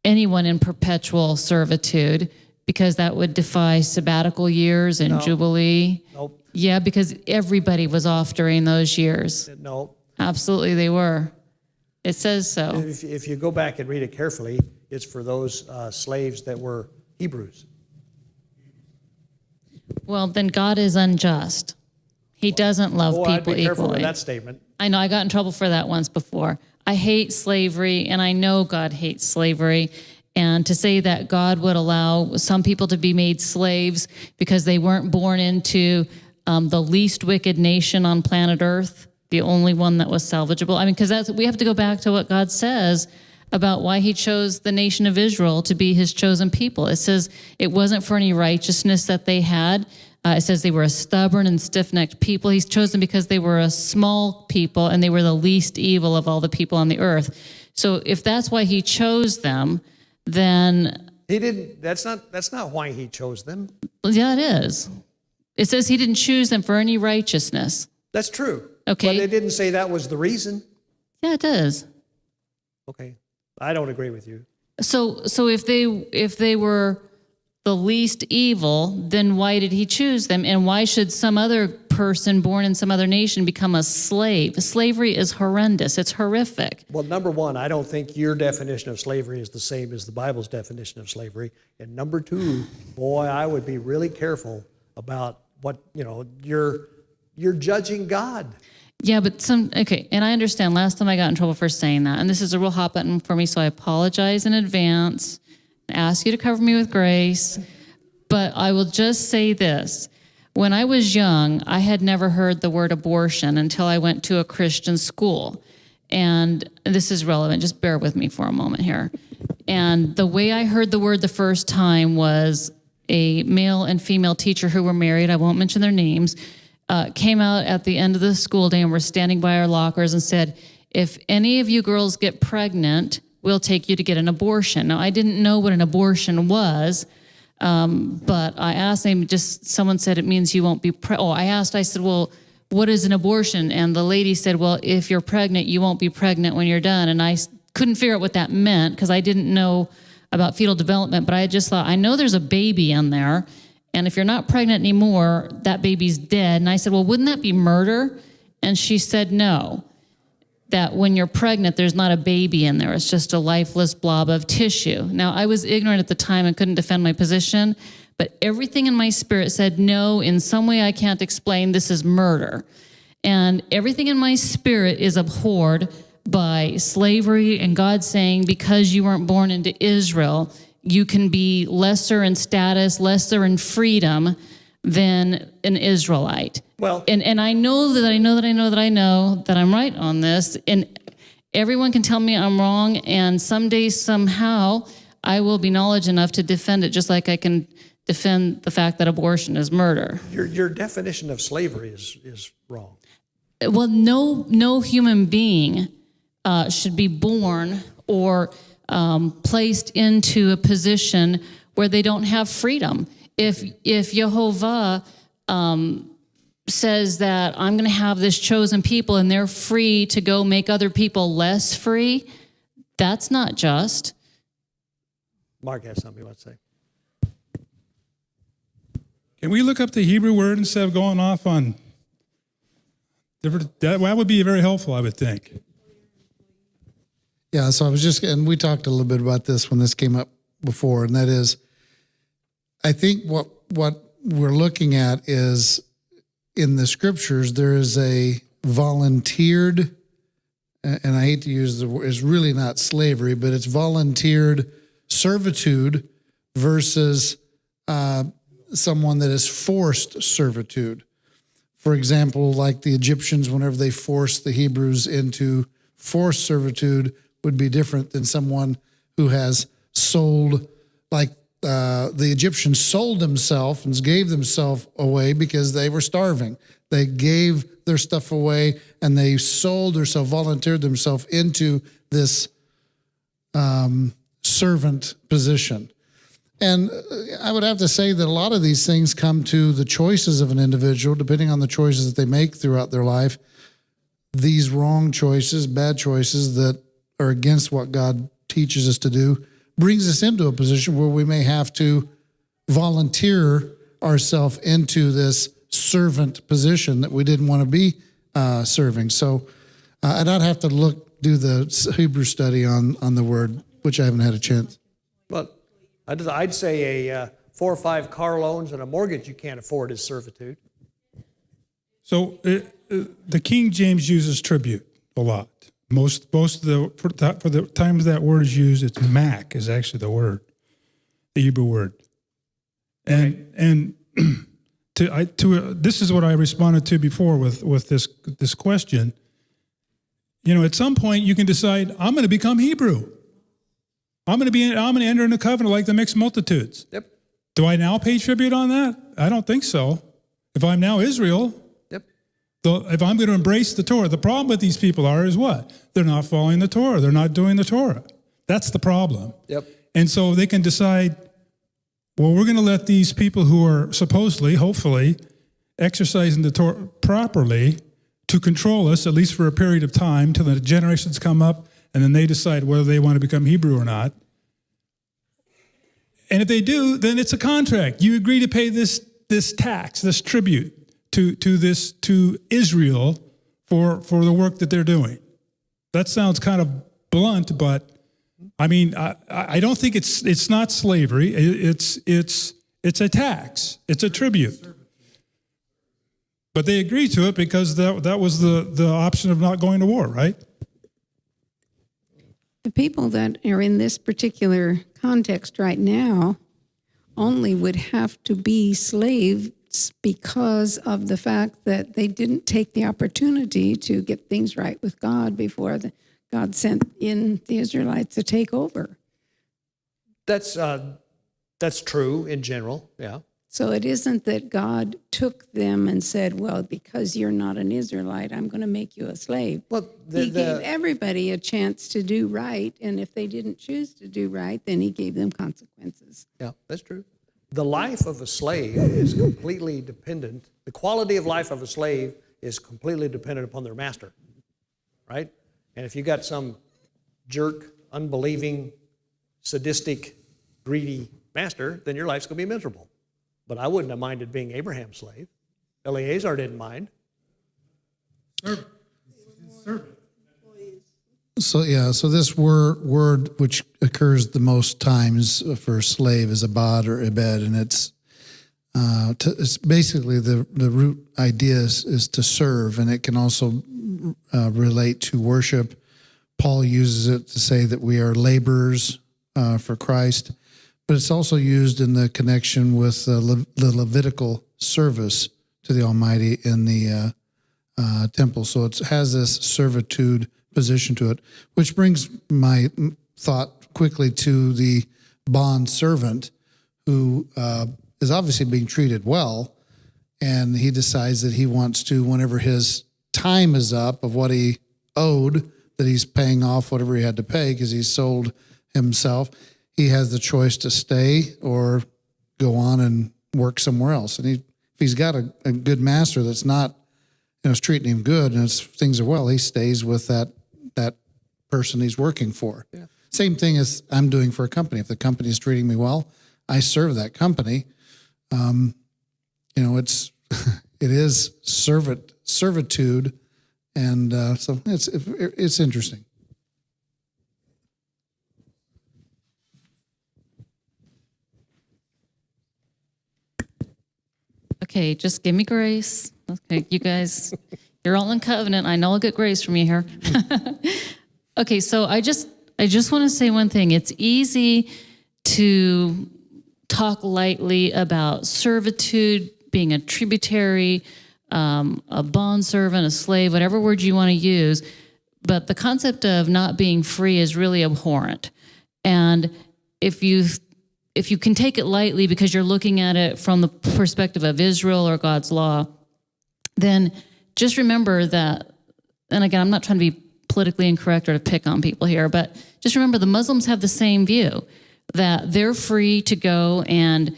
anyone in perpetual servitude, because that would defy sabbatical years and Jubilee. Nope. Yeah, because everybody was off during those years. No. Absolutely, they were. It says so. If you go back and read it carefully, it's for those slaves that were Hebrews. Well, then God is unjust. He doesn't love Boy, I'd people be careful with equally. that statement. I know I got in trouble for that once before. I hate slavery, and I know God hates slavery. And to say that God would allow some people to be made slaves because they weren't born into the least wicked nation on planet Earth, the only one that was salvageable. I mean, because we have to go back to what God says about why he chose the nation of Israel to be his chosen people. It says it wasn't for any righteousness that they had. It says they were a stubborn and stiff-necked people. He's chosen because they were a small people and they were the least evil of all the people on the earth. So if that's why he chose them, then He didn't. That's not why he chose them. yeah, it is. It says he didn't choose them for any righteousness. That's true. Okay. But it didn't say that was the reason. Yeah, it does. Okay. I don't agree with you. So if they were the least evil, then why did he choose them? And why should some other person born in some other nation become a slave? Slavery is horrendous. It's horrific. Well, number one, I don't think your definition of slavery is the same as the Bible's definition of slavery. And number two, boy, I would be really careful about what, you're judging God. Yeah, but and I understand. Last time I got in trouble for saying that, and this is a real hot button for me, so I apologize in advance. Ask you to cover me with grace. But I will just say this. When I was young, I had never heard the word abortion until I went to a Christian school. And this is relevant. Just bear with me for a moment here. And the way I heard the word the first time was a male and female teacher who were married, I won't mention their names, came out at the end of the school day and were standing by our lockers and said, "If any of you girls get pregnant, we'll take you to get an abortion." Now, I didn't know what an abortion was, but I asked them, someone said it means you won't be I said, "Well, what is an abortion?" And the lady said, "Well, if you're pregnant, you won't be pregnant when you're done." And I couldn't figure out what that meant because I didn't know about fetal development, but I just thought, I know there's a baby in there, and if you're not pregnant anymore, that baby's dead. And I said, "Well, wouldn't that be murder?" And she said, "No, that when you're pregnant, there's not a baby in there. It's just a lifeless blob of tissue." Now, I was ignorant at the time and couldn't defend my position, but everything in my spirit said, no, in some way I can't explain, this is murder. And everything in my spirit is abhorred by slavery and God saying, because you weren't born into Israel, you can be lesser in status, lesser in freedom than an Israelite. Well, and I know that I'm right on this, and everyone can tell me I'm wrong, and someday, somehow, I will be knowledge enough to defend it, just like I can defend the fact that abortion is murder. your definition of slavery is wrong. Well, no human being should be born or placed into a position where they don't have freedom. If Jehovah says that I'm going to have this chosen people and they're free to go make other people less free, that's not just. Mark has something he wants to say. Can we look up the Hebrew word instead of going off on different? That would be very helpful, I would think. Yeah, so I was just, and we talked a little bit about this when this came up before, and that is, I think what we're looking at is in the scriptures, there is a volunteered, and I hate to use the word, it's really not slavery, but it's volunteered servitude versus someone that is forced servitude. For example, like the Egyptians, whenever they forced the Hebrews into forced servitude, would be different than someone who has sold, like the Egyptians sold themselves and gave themselves away because they were starving. They gave their stuff away and they sold themselves, volunteered themselves into this servant position. And I would have to say that a lot of these things come to the choices of an individual, depending on the choices that they make throughout their life. These wrong choices, bad choices that are against what God teaches us to do, brings us into a position where we may have to volunteer ourselves into this servant position that we didn't want to be serving. So I'd have to do the Hebrew study on the word, which I haven't had a chance. Well, I'd say a 4 or 5 car loans and a mortgage you can't afford is servitude. So the King James uses tribute a lot. Most of the for the times that word is used, it's mak is actually the word, the Hebrew word, and this is what I responded to before with this question. You know, at some point you can decide I'm going to become Hebrew. I'm going to enter into covenant like the mixed multitudes. Yep. Do I now pay tribute on that? I don't think so. If I'm now Israel. If I'm going to embrace the Torah, the problem with these people is what? They're not following the Torah. They're not doing the Torah. That's the problem. Yep. And so they can decide, well, we're going to let these people who are supposedly, hopefully, exercising the Torah properly to control us, at least for a period of time, till the generations come up, and then they decide whether they want to become Hebrew or not. And if they do, then it's a contract. You agree to pay this tax, this tribute, to Israel for the work that they're doing. That sounds kind of blunt, but I mean, I don't think it's not slavery. It's a tax. It's a tribute. But they agreed to it because that was the option of not going to war, right? The people that are in this particular context right now only would have to be slaves because of the fact that they didn't take the opportunity to get things right with God before God sent in the Israelites to take over. That's true in general, yeah. So it isn't that God took them and said, well, because you're not an Israelite, I'm going to make you a slave. Well, he gave everybody a chance to do right, and if they didn't choose to do right, then he gave them consequences. Yeah, that's true. The life of a slave is completely dependent. The quality of life of a slave is completely dependent upon their master, right? And if you got some jerk, unbelieving, sadistic, greedy master, then your life's going to be miserable. But I wouldn't have minded being Abraham's slave. Eleazar didn't mind. Servant. So this word which occurs the most times for slave is abad or ebed, and it's basically the root idea is to serve, and it can also relate to worship. Paul uses it to say that we are laborers for Christ, but it's also used in the connection with the Levitical service to the Almighty in the temple. So it has this servitude position to it, which brings my thought quickly to the bond servant who is obviously being treated well, and he decides that he wants to, whenever his time is up of what he owed, that he's paying off whatever he had to pay because he sold himself, he has the choice to stay or go on and work somewhere else. And If he's got a good master that's not, is treating him good and things are well, he stays with that person he's working for. Yeah. Same thing as I'm doing for a company. If the company is treating me well, I serve that company. It's it is servitude, and so it's interesting. Okay, just give me grace. Okay, you guys, you're all in covenant. I know I'll get grace from you here. Okay, so I just want to say one thing. It's easy to talk lightly about servitude, being a tributary, a bondservant, a slave, whatever word you want to use. But the concept of not being free is really abhorrent. And if you can take it lightly because you're looking at it from the perspective of Israel or God's law, then just remember that, and again, I'm not trying to be politically incorrect or to pick on people here, but just remember the Muslims have the same view, that they're free to go and,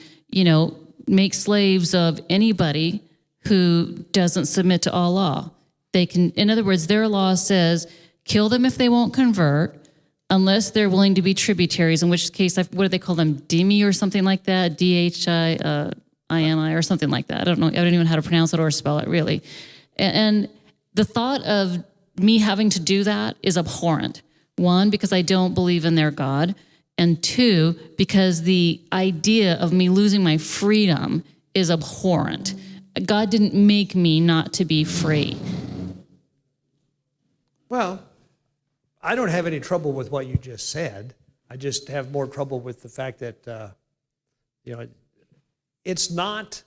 make slaves of anybody who doesn't submit to Allah. They can, in other words, their law says, kill them if they won't convert, unless they're willing to be tributaries, in which case, what do they call them? Dhimmi or something like that? DHIMI or something like that. I don't even know how to pronounce it or spell it, really. And the thought of me having to do that is abhorrent. One, because I don't believe in their God. And two, because the idea of me losing my freedom is abhorrent. God didn't make me not to be free. Well, I don't have any trouble with what you just said. I just have more trouble with the fact that, it's not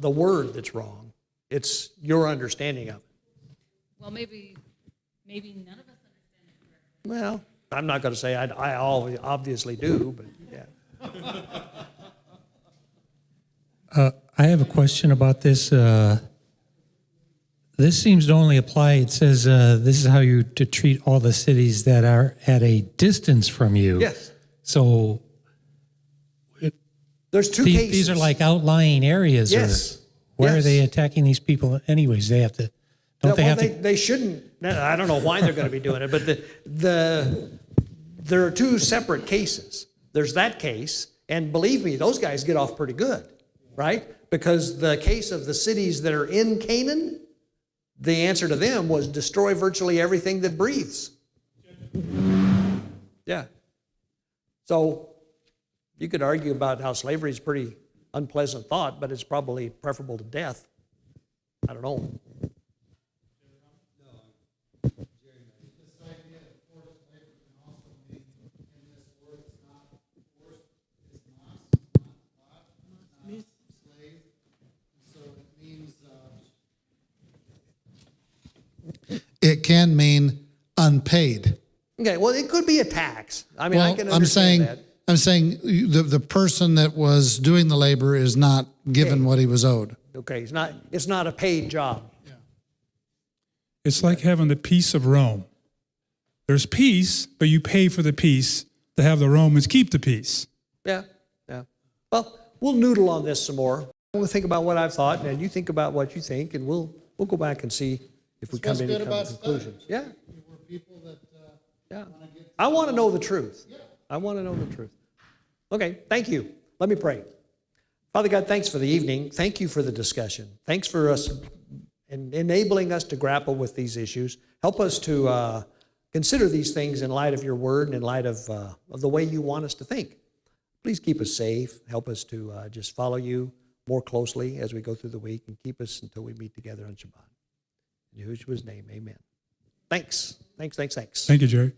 the word that's wrong. It's your understanding of it. Well, maybe none of us understand it correctly. Well, I'm not going to say I obviously do, but yeah. I have a question about this. This seems to only apply, it says this is how you to treat all the cities that are at a distance from you. Yes. So There's two cases. these are like outlying areas. Yes. Why are Yes. they attacking these people anyways? They have to, They shouldn't. I don't know why they're going to be doing it, but there are two separate cases. There's that case, and believe me, those guys get off pretty good, right? Because the case of the cities that are in Canaan, the answer to them was destroy virtually everything that breathes. Yeah. So you could argue about how slavery is a pretty unpleasant thought, but it's probably preferable to death. I don't know. It can mean unpaid. Okay, well, it could be a tax. I mean, Well, I can understand that. I'm saying the person that was doing the labor is not given what he was owed. Okay, it's not a paid job. It's like having the peace of Rome. There's peace, but you pay for the peace to have the Romans keep the peace. Yeah. Well, we'll noodle on this some more. I'm going to think about what I've thought, and you think about what you think, and we'll go back and see if we come to any conclusions. Yeah. We're people that Yeah. I want to know the truth. I want to know the truth. Okay, thank you. Let me pray. Father God, thanks for the evening. Thank you for the discussion. Thanks for us and enabling us to grapple with these issues. Help us to consider these things in light of your word and in light of the way you want us to think. Please keep us safe. Help us to just follow you more closely as we go through the week, and keep us until we meet together on Shabbat. In Yahushua's name, amen. Thanks. Thank you, Jerry.